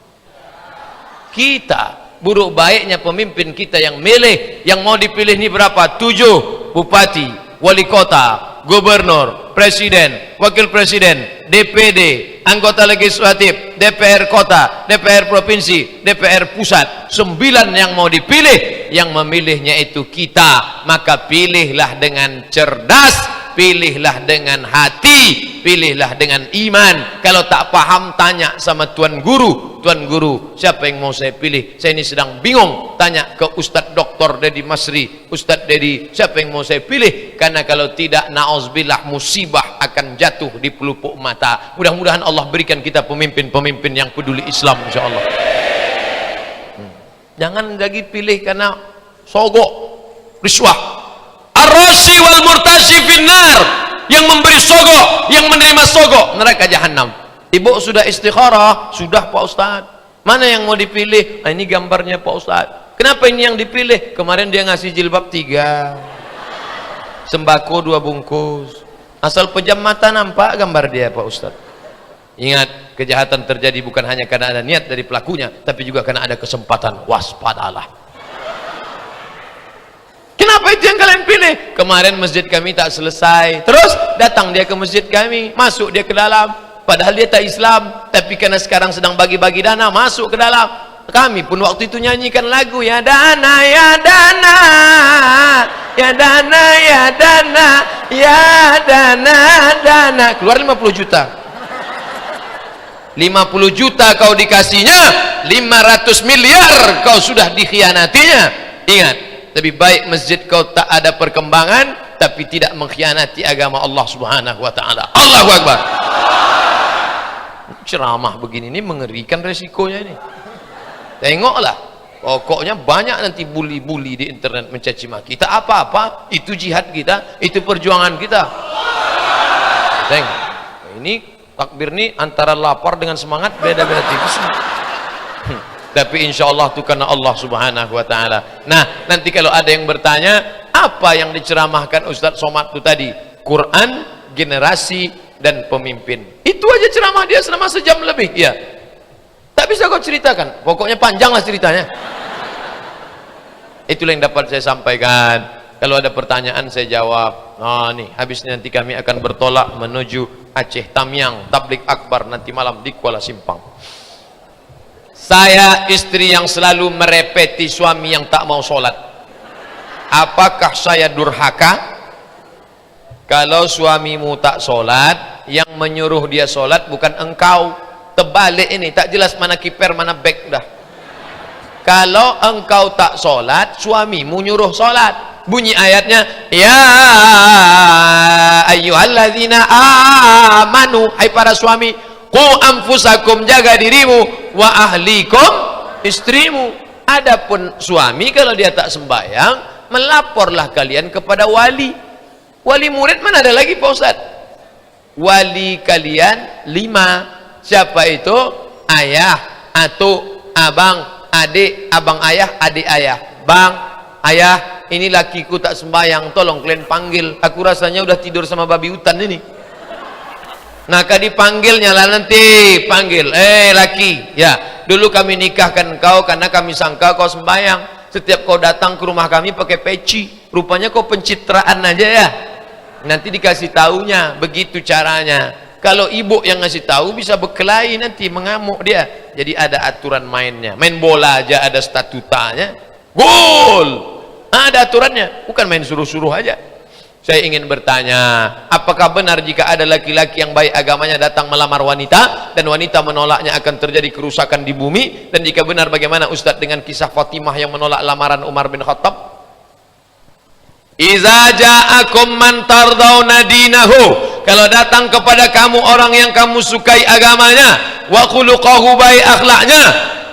Speaker 2: Kita. Buruk baiknya pemimpin kita yang milih. Yang mau dipilih ini berapa? 7 bupati, wali kota, gubernur, presiden, wakil presiden, DPD, anggota legislatif, DPR kota, DPR provinsi, DPR pusat. 9 yang mau dipilih. Yang memilihnya itu kita. Maka pilihlah dengan cerdas, pilihlah dengan hati, pilihlah dengan iman. Kalau tak paham tanya sama tuan guru. Tuan guru, siapa yang mau saya pilih? Saya ini sedang bingung. Tanya ke Ustadz Dr. Dedi Masri. Ustadz Dedi, siapa yang mau saya pilih? Karena kalau tidak, na'udzubillah, musibah akan jatuh di pelupuk mata. Mudah-mudahan Allah berikan kita pemimpin-pemimpin yang peduli Islam insyaallah. Jangan lagi pilih karena sogok, riswah. Ar-rashi wal murtashi finnar. Yang memberi sogok, yang menerima sogok, neraka jahanam. Ibu sudah istikharah, sudah Pak Ustaz. Mana yang mau dipilih? Nah, ini gambarnya Pak Ustaz. Kenapa ini yang dipilih? Kemarin dia ngasih jilbab 3, sembako 2 bungkus. Asal pejam mata nampak gambar dia Pak Ustaz. Ingat, kejahatan terjadi bukan hanya karena ada niat dari pelakunya, tapi juga karena ada kesempatan. Waspadalah. Kenapa itu yang kalian pilih? Kemarin masjid kami tak selesai. Terus datang dia ke masjid kami, masuk dia ke dalam. Padahal dia tak Islam, tapi karena sekarang sedang bagi-bagi dana, masuk ke dalam. Kami pun waktu itu nyanyikan lagu, ya dana, ya dana, ya dana, ya dana, ya dana, dana. Keluar 50 juta. 50 juta kau dikasihnya, 500 miliar kau sudah dikhianatinya. Ingat, lebih baik masjid kau tak ada perkembangan, tapi tidak mengkhianati agama Allah Subhanahu wa taala. Allahu Akbar. Ceramah begini ini mengerikan resikonya ini. Tengoklah, pokoknya banyak nanti bully-bully di internet mencaci maki. Kita apa-apa, itu jihad kita, itu perjuangan kita. Tengok, ini takbir ini antara lapar dengan semangat beda-beda tipis. Tapi insya Allah itu karena Allah Subhanahu wa ta'ala. Nah, nanti kalau ada yang bertanya, apa yang diceramahkan Ustadz Somad itu tadi? Quran, generasi, dan pemimpin. Itu aja ceramah dia selama sejam lebih. Ya, tak bisa kau ceritakan. Pokoknya panjanglah ceritanya. Itulah yang dapat saya sampaikan. Kalau ada pertanyaan saya jawab. Nah nih, habis nanti kami akan bertolak menuju Aceh Tamiang, tablik akbar nanti malam di Kuala Simpang. Saya istri yang selalu merepeti suami yang tak mau sholat. Apakah saya durhaka? Kalau suamimu tak sholat, yang menyuruh dia sholat bukan engkau. Terbalik ini, tak jelas mana kiper mana back dah. Kalau engkau tak sholat, suamimu nyuruh sholat. Bunyi ayatnya, ya ayyuhalladzina amanu, hai para suami, qu anfusakum, jaga dirimu, wa ahlikum, istrimu. Adapun suami kalau dia tak sembahyang, melaporlah kalian kepada wali. Wali murid mana ada lagi Pak Ustaz? Wali kalian 5. Siapa itu? Ayah, atuk, abang, adik, abang ayah, adik ayah. Bang, ayah, ini lakiku tak sembahyang, tolong kalian panggil. Aku rasanya udah tidur sama babi hutan ini. Maka dipanggilnya lah nanti, panggil. Laki, ya, dulu kami nikahkan kau karena kami sangka kau sembahyang. Setiap kau datang ke rumah kami pakai peci, rupanya kau pencitraan aja ya. Nanti dikasih taunya, begitu caranya. Kalau ibu yang ngasih tahu bisa berkelahi nanti, mengamuk dia. Jadi ada aturan mainnya. Main bola aja ada statutanya. Gol! Ada aturannya, bukan main suruh-suruh aja. Saya ingin bertanya, apakah benar jika ada laki-laki yang baik agamanya datang melamar wanita dan wanita menolaknya akan terjadi kerusakan di bumi? Dan jika benar, bagaimana Ustadz dengan kisah Fatimah yang menolak lamaran Umar bin Khattab? Iza ja'akum man tardawna dinahu, kalau datang kepada kamu orang yang kamu sukai agamanya, wa khuluquhu, baik akhlaknya,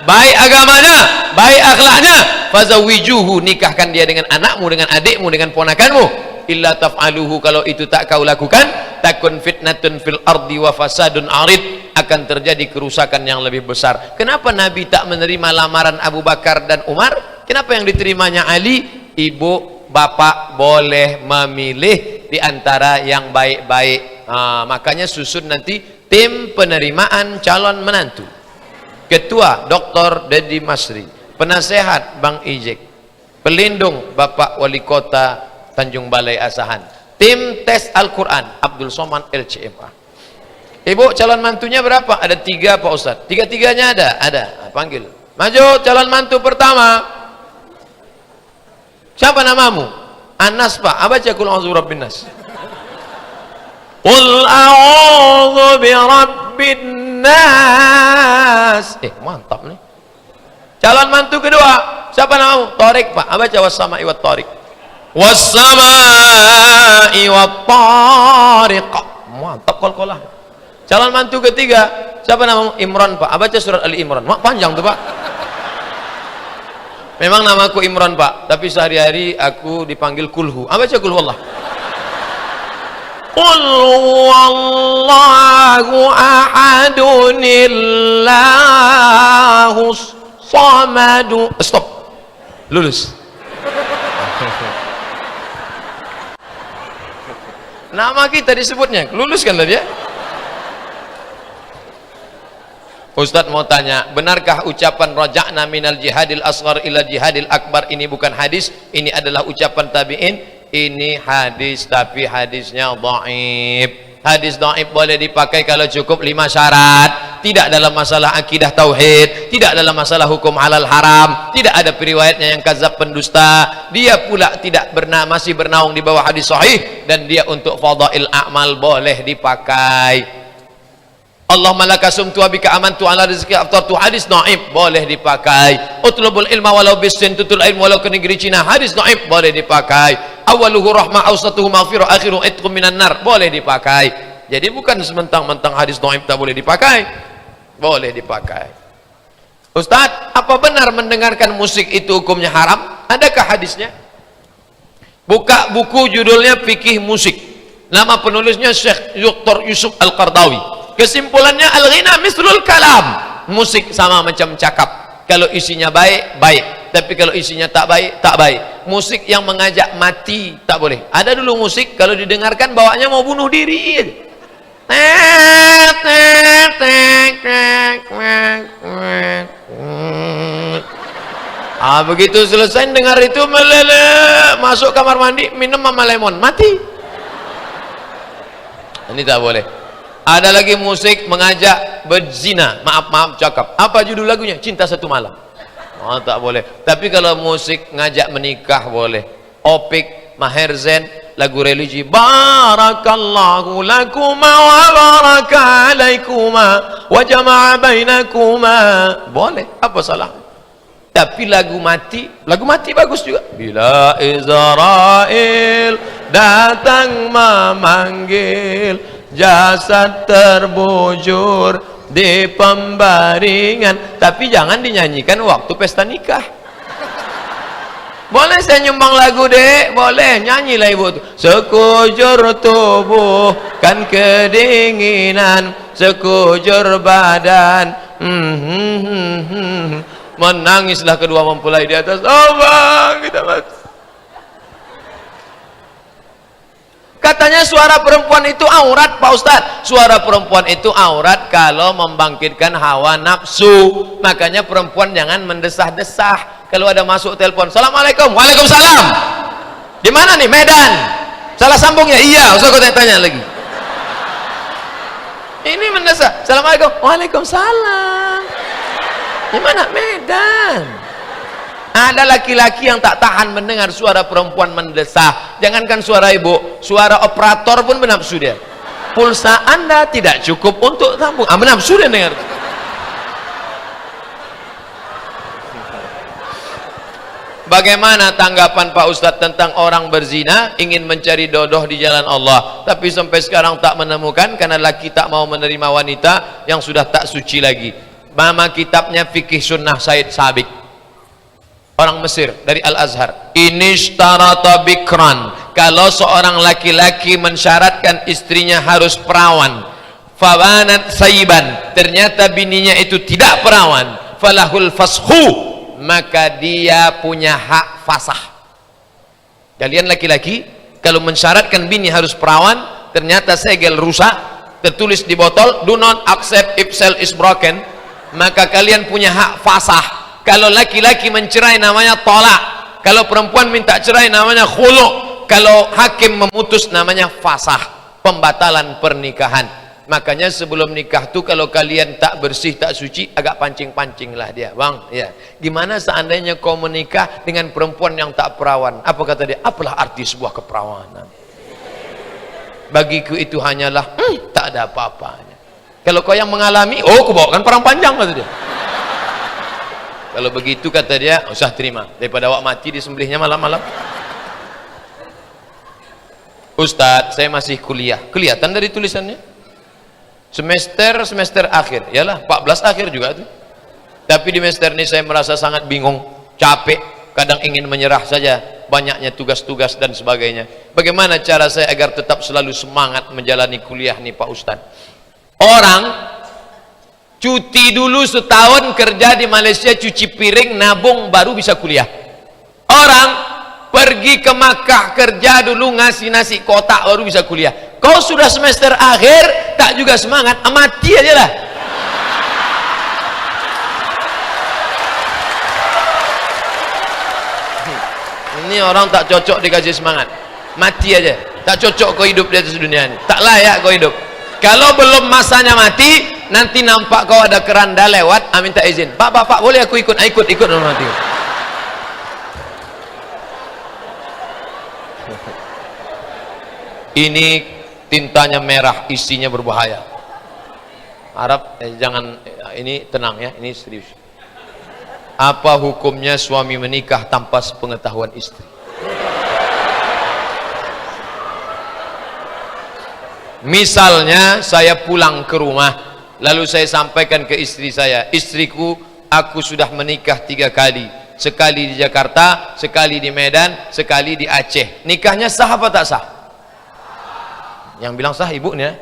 Speaker 2: baik agamanya, baik akhlaknya, fazawijuhu, nikahkan dia dengan anakmu, dengan adikmu, dengan ponakanmu. Illa taf'aluhu, kalau itu tak kau lakukan, takun fitnatun fil ardi wa fasadun arid, akan terjadi kerusakan yang lebih besar. Kenapa Nabi tak menerima lamaran Abu Bakar dan Umar? Kenapa yang diterimanya Ali? Ibu bapak boleh memilih di antara yang baik-baik. Makanya susun nanti tim penerimaan calon menantu. Ketua Dr. Dedi Masri, penasehat Bang Ijek, pelindung Bapak Wali Kota Tanjung Balai Asahan, tim tes Al-Quran Abdul Somad LCMA. Ibu calon mantunya berapa? Ada 3 Pak Ustadz. 3-3-nya ada. Panggil. Maju calon mantu pertama. Siapa namamu? Anas Pak. Baca Qul a'udzu birabbin nas. Qul a'udzu birabbin nas. Mantap nih. Calon mantu kedua. Siapa namamu? Tariq Pak. Baca was-sama'i wat tariq. Was-sama'i wat tariq. Mantap kol-kolah. Calon mantu ketiga. Siapa namamu? Imran Pak. Baca surat Ali Imran. Panjang tuh Pak. Memang namaku Imran Pak, tapi sehari-hari aku dipanggil Kulhu. Baca Kulhu Allah. Qul huwallahu ahadun illahus samadu. Stop. Lulus. Nama kita disebutnya, lulus kan tadi ya? Ustadz mau tanya, benarkah ucapan raja'na minal jihadil asghar ila jihadil akbar ini bukan hadis? Ini adalah ucapan tabi'in. Ini hadis, tapi hadisnya dhaif. Hadis dhaif boleh dipakai kalau cukup 5 syarat. Tidak dalam masalah akidah tauhid, tidak dalam masalah hukum halal haram, tidak ada periwayatnya yang kadzab pendusta. Dia pula tidak masih bernaung di bawah hadis sahih, dan dia untuk fadail a'mal boleh dipakai. Allahumma laka sumtu wa bika amantu ala rizqi aftartu, hadis dhaif boleh dipakai. Utlubul ilma walau bisin tutul ilmu walau ke negeri Cina, hadis dhaif boleh dipakai. Awaluhu rahmah awsatuhu maghfirah akhiru itqum minan nar, boleh dipakai. Jadi bukan sementang-mentang hadis dhaif tak boleh dipakai. Boleh dipakai. Ustaz, apa benar mendengarkan musik itu hukumnya haram? Adakah hadisnya? Buka buku judulnya Fikih Musik. Nama penulisnya Syekh Dr. Yusuf Al-Qardawi. Kesimpulannya al-ghina mislul kalam, musik sama macam cakap, kalau isinya baik, baik, tapi kalau isinya tak baik, tak baik. Musik yang mengajak mati tak boleh. Ada dulu musik kalau didengarkan bawaannya mau bunuh diri. Begitu selesai dengar itu melele, masuk kamar mandi, minum mama lemon, mati. Ini tak boleh. Ada lagi musik mengajak berzina, maaf cakap. Apa judul lagunya? Cinta Satu Malam. Tak boleh. Tapi kalau musik ngajak menikah boleh. Opik, Maher Zain, lagu religi. Barakallahu lakuma wa baraka alaikuma wa jama'a bainakuma. Boleh. Apa salah? Tapi lagu mati bagus juga. Bila Israel datang memanggil, jasad terbujur di pembaringan, tapi jangan dinyanyikan waktu pesta nikah. Boleh saya nyumbang lagu dek? Boleh, nyanyilah ibu tuh. Sekujur tubuh kan kedinginan, sekujur badan menangislah kedua mempelai di atas. Bang, kita mati. Katanya suara perempuan itu aurat Pak Ustadz. Suara perempuan itu aurat kalau membangkitkan hawa nafsu. Makanya perempuan jangan mendesah-desah. Kalau ada masuk telepon, Assalamualaikum. Waalaikumsalam. Di mana nih? Medan. Salah sambungnya? Iya. Usah aku tanya lagi. Ini mendesah. Assalamualaikum. Waalaikumsalam. Di mana? Medan. Ada laki-laki yang tak tahan mendengar suara perempuan mendesah. Jangankan suara ibu, suara operator pun bernafsu dia. Pulsa Anda tidak cukup untuk tampung. Bernafsu dia dengar. Bagaimana tanggapan Pak Ustadz tentang orang berzina ingin mencari jodoh di jalan Allah, tapi sampai sekarang tak menemukan karena laki tak mau menerima wanita yang sudah tak suci lagi. Nama kitabnya Fikih Sunnah Said Sabiq, orang Mesir dari Al-Azhar. Inishtarata bikran, kalau seorang laki-laki mensyaratkan istrinya harus perawan, fawanat saiban, ternyata bininya itu tidak perawan, falahul fashu, maka dia punya hak fasah. Kalian laki-laki kalau mensyaratkan bini harus perawan, ternyata segel rusak, tertulis di botol do not accept if cell is broken, maka kalian punya hak fasah. Kalau laki-laki mencerai namanya tolak, kalau perempuan minta cerai namanya khulu', kalau hakim memutus namanya fasah, pembatalan pernikahan. Makanya sebelum nikah tuh kalau kalian tak bersih, tak suci, agak pancing-pancing lah dia, bang, ya. Gimana seandainya kau menikah dengan perempuan yang tak perawan? Apa kata dia? Apalah arti sebuah keperawanan? Bagiku itu hanyalah tak ada apa-apanya. Kalau kau yang mengalami, oh kau bawakan perang panjang, kata dia. Kalau begitu kata dia, usah terima daripada awak mati disembelihnya malam-malam. Ustadz, saya masih kuliah. Kelihatan dari tulisannya. Semester akhir, yalah 14 akhir juga tuh. Tapi di semester ini saya merasa sangat bingung, capek, kadang ingin menyerah saja, banyaknya tugas-tugas dan sebagainya. Bagaimana cara saya agar tetap selalu semangat menjalani kuliah nih Pak Ustadz? Orang cuti dulu setahun kerja di Malaysia, cuci piring, nabung, baru bisa kuliah. Orang pergi ke Makkah kerja dulu, ngasih nasi kotak, baru bisa kuliah. Kau sudah semester akhir tak juga semangat, mati aja lah. Ini orang tak cocok dikasih semangat, mati aja. Tak cocok kau hidup di atas dunia ini, tak layak kau hidup. Kalau belum masanya mati, nanti nampak kau ada keranda lewat, minta izin, pak boleh aku ikut? Ikut mati. Ini tintanya merah, isinya berbahaya. Harap jangan, ini tenang ya, ini serius. Apa hukumnya suami menikah tanpa sepengetahuan istri? Misalnya saya pulang ke rumah, lalu saya sampaikan ke istri saya, istriku, aku sudah menikah 3 kali, sekali di Jakarta, sekali di Medan, sekali di Aceh. Nikahnya sah apa tak sah? Yang bilang sah ibu nih ya.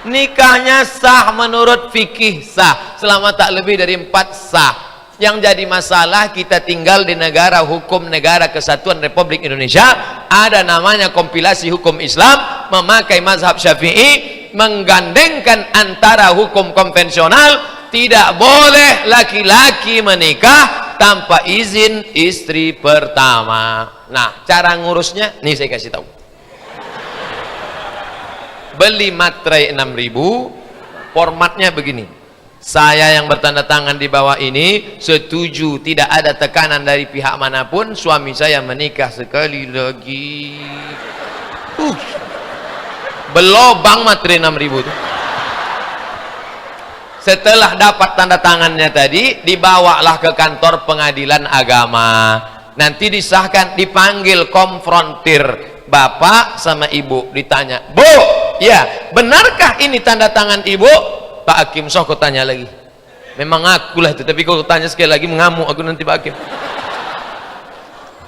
Speaker 2: Nikahnya sah menurut fikih sah, selama tak lebih dari 4 sah. Yang jadi masalah, kita tinggal di negara hukum Negara Kesatuan Republik Indonesia, ada namanya kompilasi hukum Islam, memakai mazhab Syafi'i, menggandengkan antara hukum konvensional. Tidak boleh laki-laki menikah tanpa izin istri pertama. Nah, cara ngurusnya nih saya kasih tahu. Beli materai 6.000, formatnya begini. Saya yang bertanda tangan di bawah ini setuju, tidak ada tekanan dari pihak manapun, suami saya menikah sekali lagi. Belobang materai 6.000 itu. Setelah dapat tanda tangannya tadi, dibawalah ke kantor pengadilan agama. Nanti disahkan, dipanggil konfrontir bapak sama ibu, ditanya, Bu, ya benarkah ini tanda tangan ibu? Pak Hakim, soh kau tanya lagi. Memang akulah itu, tapi kau tanya sekali lagi mengamuk aku nanti Pak Hakim.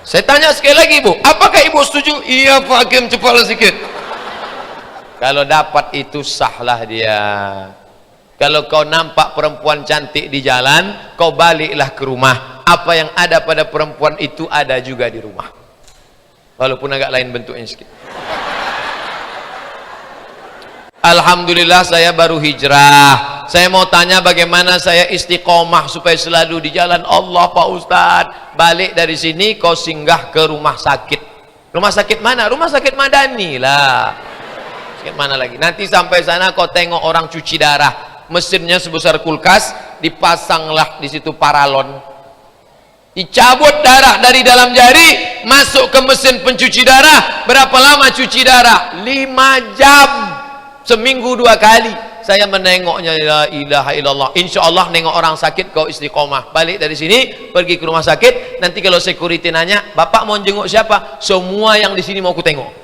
Speaker 2: Saya tanya sekali lagi, Bu, apakah ibu setuju? Iya Pak Hakim, cepatlah sedikit. Kalau dapat itu sahlah dia. Kalau kau nampak perempuan cantik di jalan, kau baliklah ke rumah. Apa yang ada pada perempuan itu ada juga di rumah, walaupun agak lain bentuknya sedikit. Alhamdulillah saya baru hijrah. Saya mau tanya bagaimana saya istiqomah supaya selalu di jalan Allah Pak Ustadz. Balik dari sini kau singgah ke rumah sakit. Rumah sakit mana? Rumah sakit Madani lah. Sakit mana lagi? Nanti sampai sana kau tengok orang cuci darah. Mesinnya sebesar kulkas, dipasanglah di situ paralon. Dicabut darah dari dalam jari, masuk ke mesin pencuci darah. Berapa lama cuci darah? 5 jam. Seminggu 2 kali. saya menengoknya, la ilaha illallah. Insya Allah nengok orang sakit kau istiqomah. Balik dari sini pergi ke rumah sakit, nanti kalau security nanya, bapak mau jenguk siapa? Semua yang di sini mau ku tengok.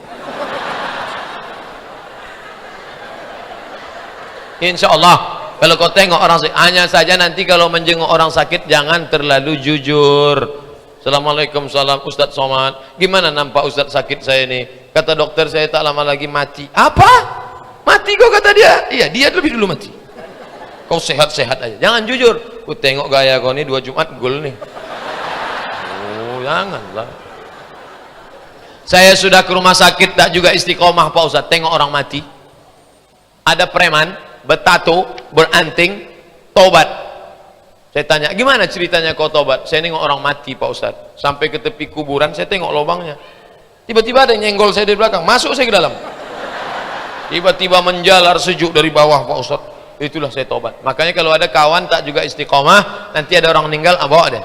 Speaker 2: Insya Allah kalau kau tengok orang sakit, hanya saja nanti kalau menjenguk orang sakit jangan terlalu jujur. Assalamualaikum, salam Ustadz Somad, gimana nampak Ustadz sakit saya ini? Kata dokter saya tak lama lagi mati. Apa? Mati kau, kata dia? Iya, dia lebih dulu mati. Kau sehat-sehat aja, jangan jujur. Ku tengok gaya kau ini 2 Jumat gol nih. Oh, janganlah. Saya sudah ke rumah sakit tak juga istiqomah Pak Ustadz, tengok orang mati. Ada preman bertato, beranting, tobat. Saya tanya, gimana ceritanya kau tobat? Saya nengok orang mati Pak Ustadz, sampai ke tepi kuburan, saya tengok lubangnya. Tiba-tiba ada yang nyenggol saya dari belakang, masuk saya ke dalam. Tiba-tiba menjalar sejuk dari bawah Pak Ustadz. Itulah saya tobat. Makanya kalau ada kawan tak juga istiqomah, nanti ada orang meninggal, bawa deh.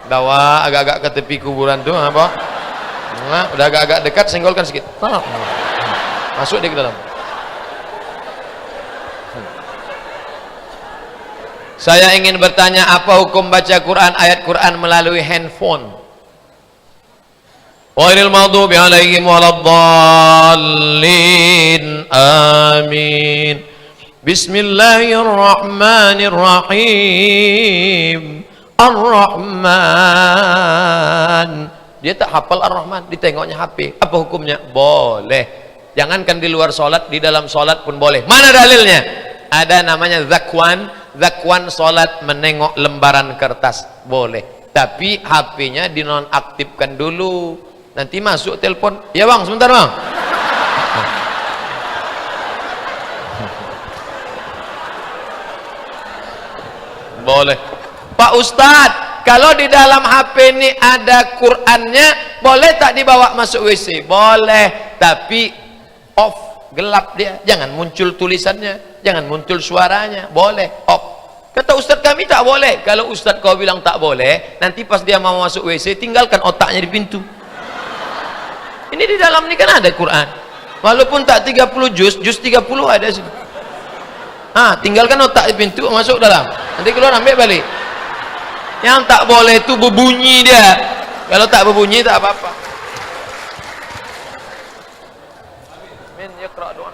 Speaker 2: Bawa agak-agak ke tepi kuburan tuh, bawa. Nah, udah agak-agak dekat, senggolkan sedikit. Masuk dia ke dalam. Saya ingin bertanya, apa hukum baca Quran, ayat Quran melalui handphone? Ghairil maghdubi alaihim waladdallin. Amin. Bismillahirrahmanirrahim. Ar-Rahman. Dia tak hafal Ar-Rahman, ditengoknya HP. Apa hukumnya? Boleh. Jangankan di luar sholat, di dalam sholat pun boleh. Mana dalilnya? Ada namanya zakwan. Zakwan sholat menengok lembaran kertas, boleh, tapi HP-nya dinonaktifkan dulu, nanti masuk telepon. Ya bang, sebentar bang. Boleh. Pak Ustadz, kalau di dalam HP ini ada Qurannya, boleh tak dibawa masuk WC? Boleh, tapi off, gelap dia, jangan muncul tulisannya, jangan muncul suaranya. Boleh, off. Kata Ustadz kami tak boleh. Kalau Ustadz kau bilang tak boleh, nanti pas dia mau masuk WC, tinggalkan otaknya di pintu. Ini di dalam ini kan ada Quran, walaupun tak 30 juz 30 ada sini. Tinggalkan otak di pintu, masuk dalam, nanti keluar ambil balik. Yang tak boleh itu berbunyi dia. Kalau tak berbunyi tak apa-apa. Amin, yaqra doa.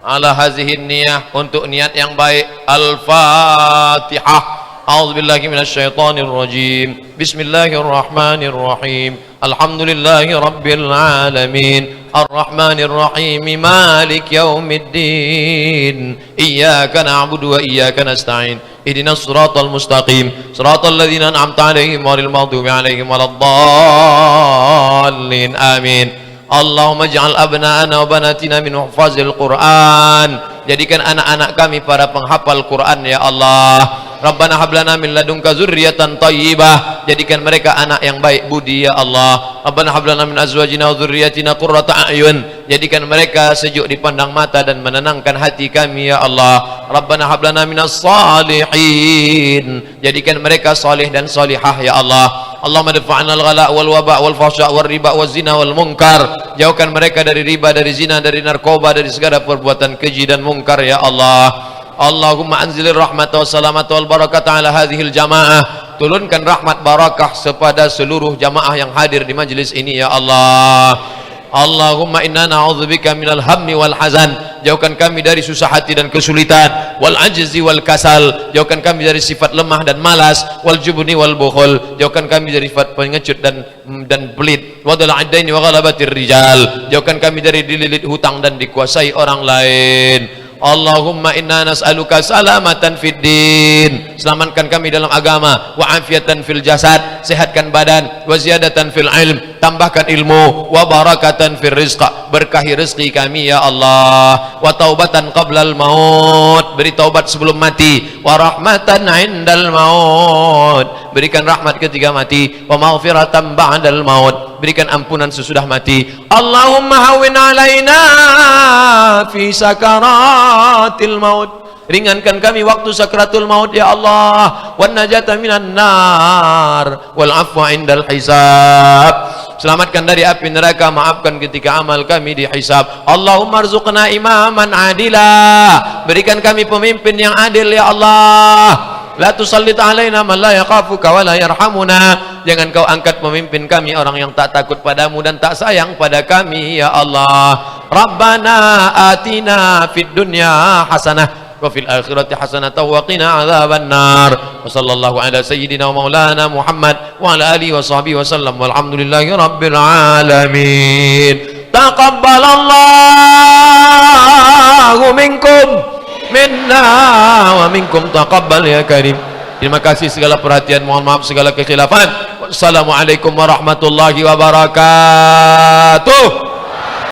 Speaker 2: Ala hazihin niyah, untuk niat yang baik. Al-Fatihah. A'udzubillahi minasyaitonir rajim. Bismillahirrahmanirrahim. Alhamdulillahi rabbil alamin. Ar-Rahmanir Rahim. Malik yaumiddin. Iyyaka na'budu wa iyyaka nasta'in. Ihdinas siratal mustaqim. Siratal ladzina an'amta 'alaihim ghairil maghdubi 'alaihim waladdallin. Amin. Allahumma ja'al abna'ana wa banatina min huffazil Quran. Jadikan anak-anak kami para penghafal Quran ya Allah. Rabbana hablana min ladunka zurriyatan thayyibah. Jadikan mereka anak yang baik budi ya Allah. Rabbana hablana min azwajina wa dzurriyyatina qurrata a'yun. Jadikan mereka sejuk dipandang mata dan menenangkan hati kami ya Allah. Rabbana hablana minas salihin. Jadikan mereka salih dan salihah ya Allah. Allahumma dafa'na al-ghala wal waba wal fahsya wal riba wal zina wal munkar. Jauhkan mereka dari riba, dari zina, dari narkoba, dari segala perbuatan keji dan munkar ya Allah. Allahumma anzilir rahmata wa salamata wal barakata ala hadhil jamaah. Turunkan rahmat barakah kepada seluruh jamaah yang hadir di majlis ini ya Allah. Allahumma inna na'udzubika minal hammi wal hazan. Jauhkan kami dari susah hati dan kesulitan, wal ajzi wal kasal. Jauhkan kami dari sifat lemah dan malas, wal jubni wal bukhul. Jauhkan kami dari sifat pengecut dan pelit, wadal adaini wa ghalabatir rijal. Jauhkan kami dari dililit hutang dan dikuasai orang lain. Allahumma inna nas'aluka salamatan fid din. Selamatkan kami dalam agama, wa afiatan fil jasad, sehatkan badan, wa ziyadatan fil ilm, tambahkan ilmu, wa barakatan fil rizq, berkahi rezeki kami ya Allah, wa taubatan qablal maut, beri taubat sebelum mati, wa rahmatan indal maut, berikan rahmat ketika mati, wa maghfiratan ba'dal maut, berikan ampunan sesudah mati. Allahumma hawwin alaina fi sakaratil maut. ringankan kami waktu sakratul maut ya Allah, wan najata minan nar wal afwa indal hisab. Selamatkan dari api neraka, maafkan ketika amal kami dihisab. Allahumma arzuqna imaman adila, berikan kami pemimpin yang adil ya Allah. La tusallit alaina man la yakhafuka wa la yarhamuna, jangan kau angkat pemimpin kami orang yang tak takut padamu dan tak sayang pada kami ya Allah. Rabbana atina fid dunya hasanah wa fil akhirati hasanah wa qina adzaban nar. Wa sallallahu ala sayyidina wa maulana Muhammad wa ala alihi wa sahbihi wa sallam, walhamdulillahi rabbil alamin. Taqabbalallahu minkum minna wa minkum, taqabbal ya karim. Terima kasih segala perhatian, mohon maaf segala kekhilafan. Wassalamualaikum warahmatullahi wabarakatuh.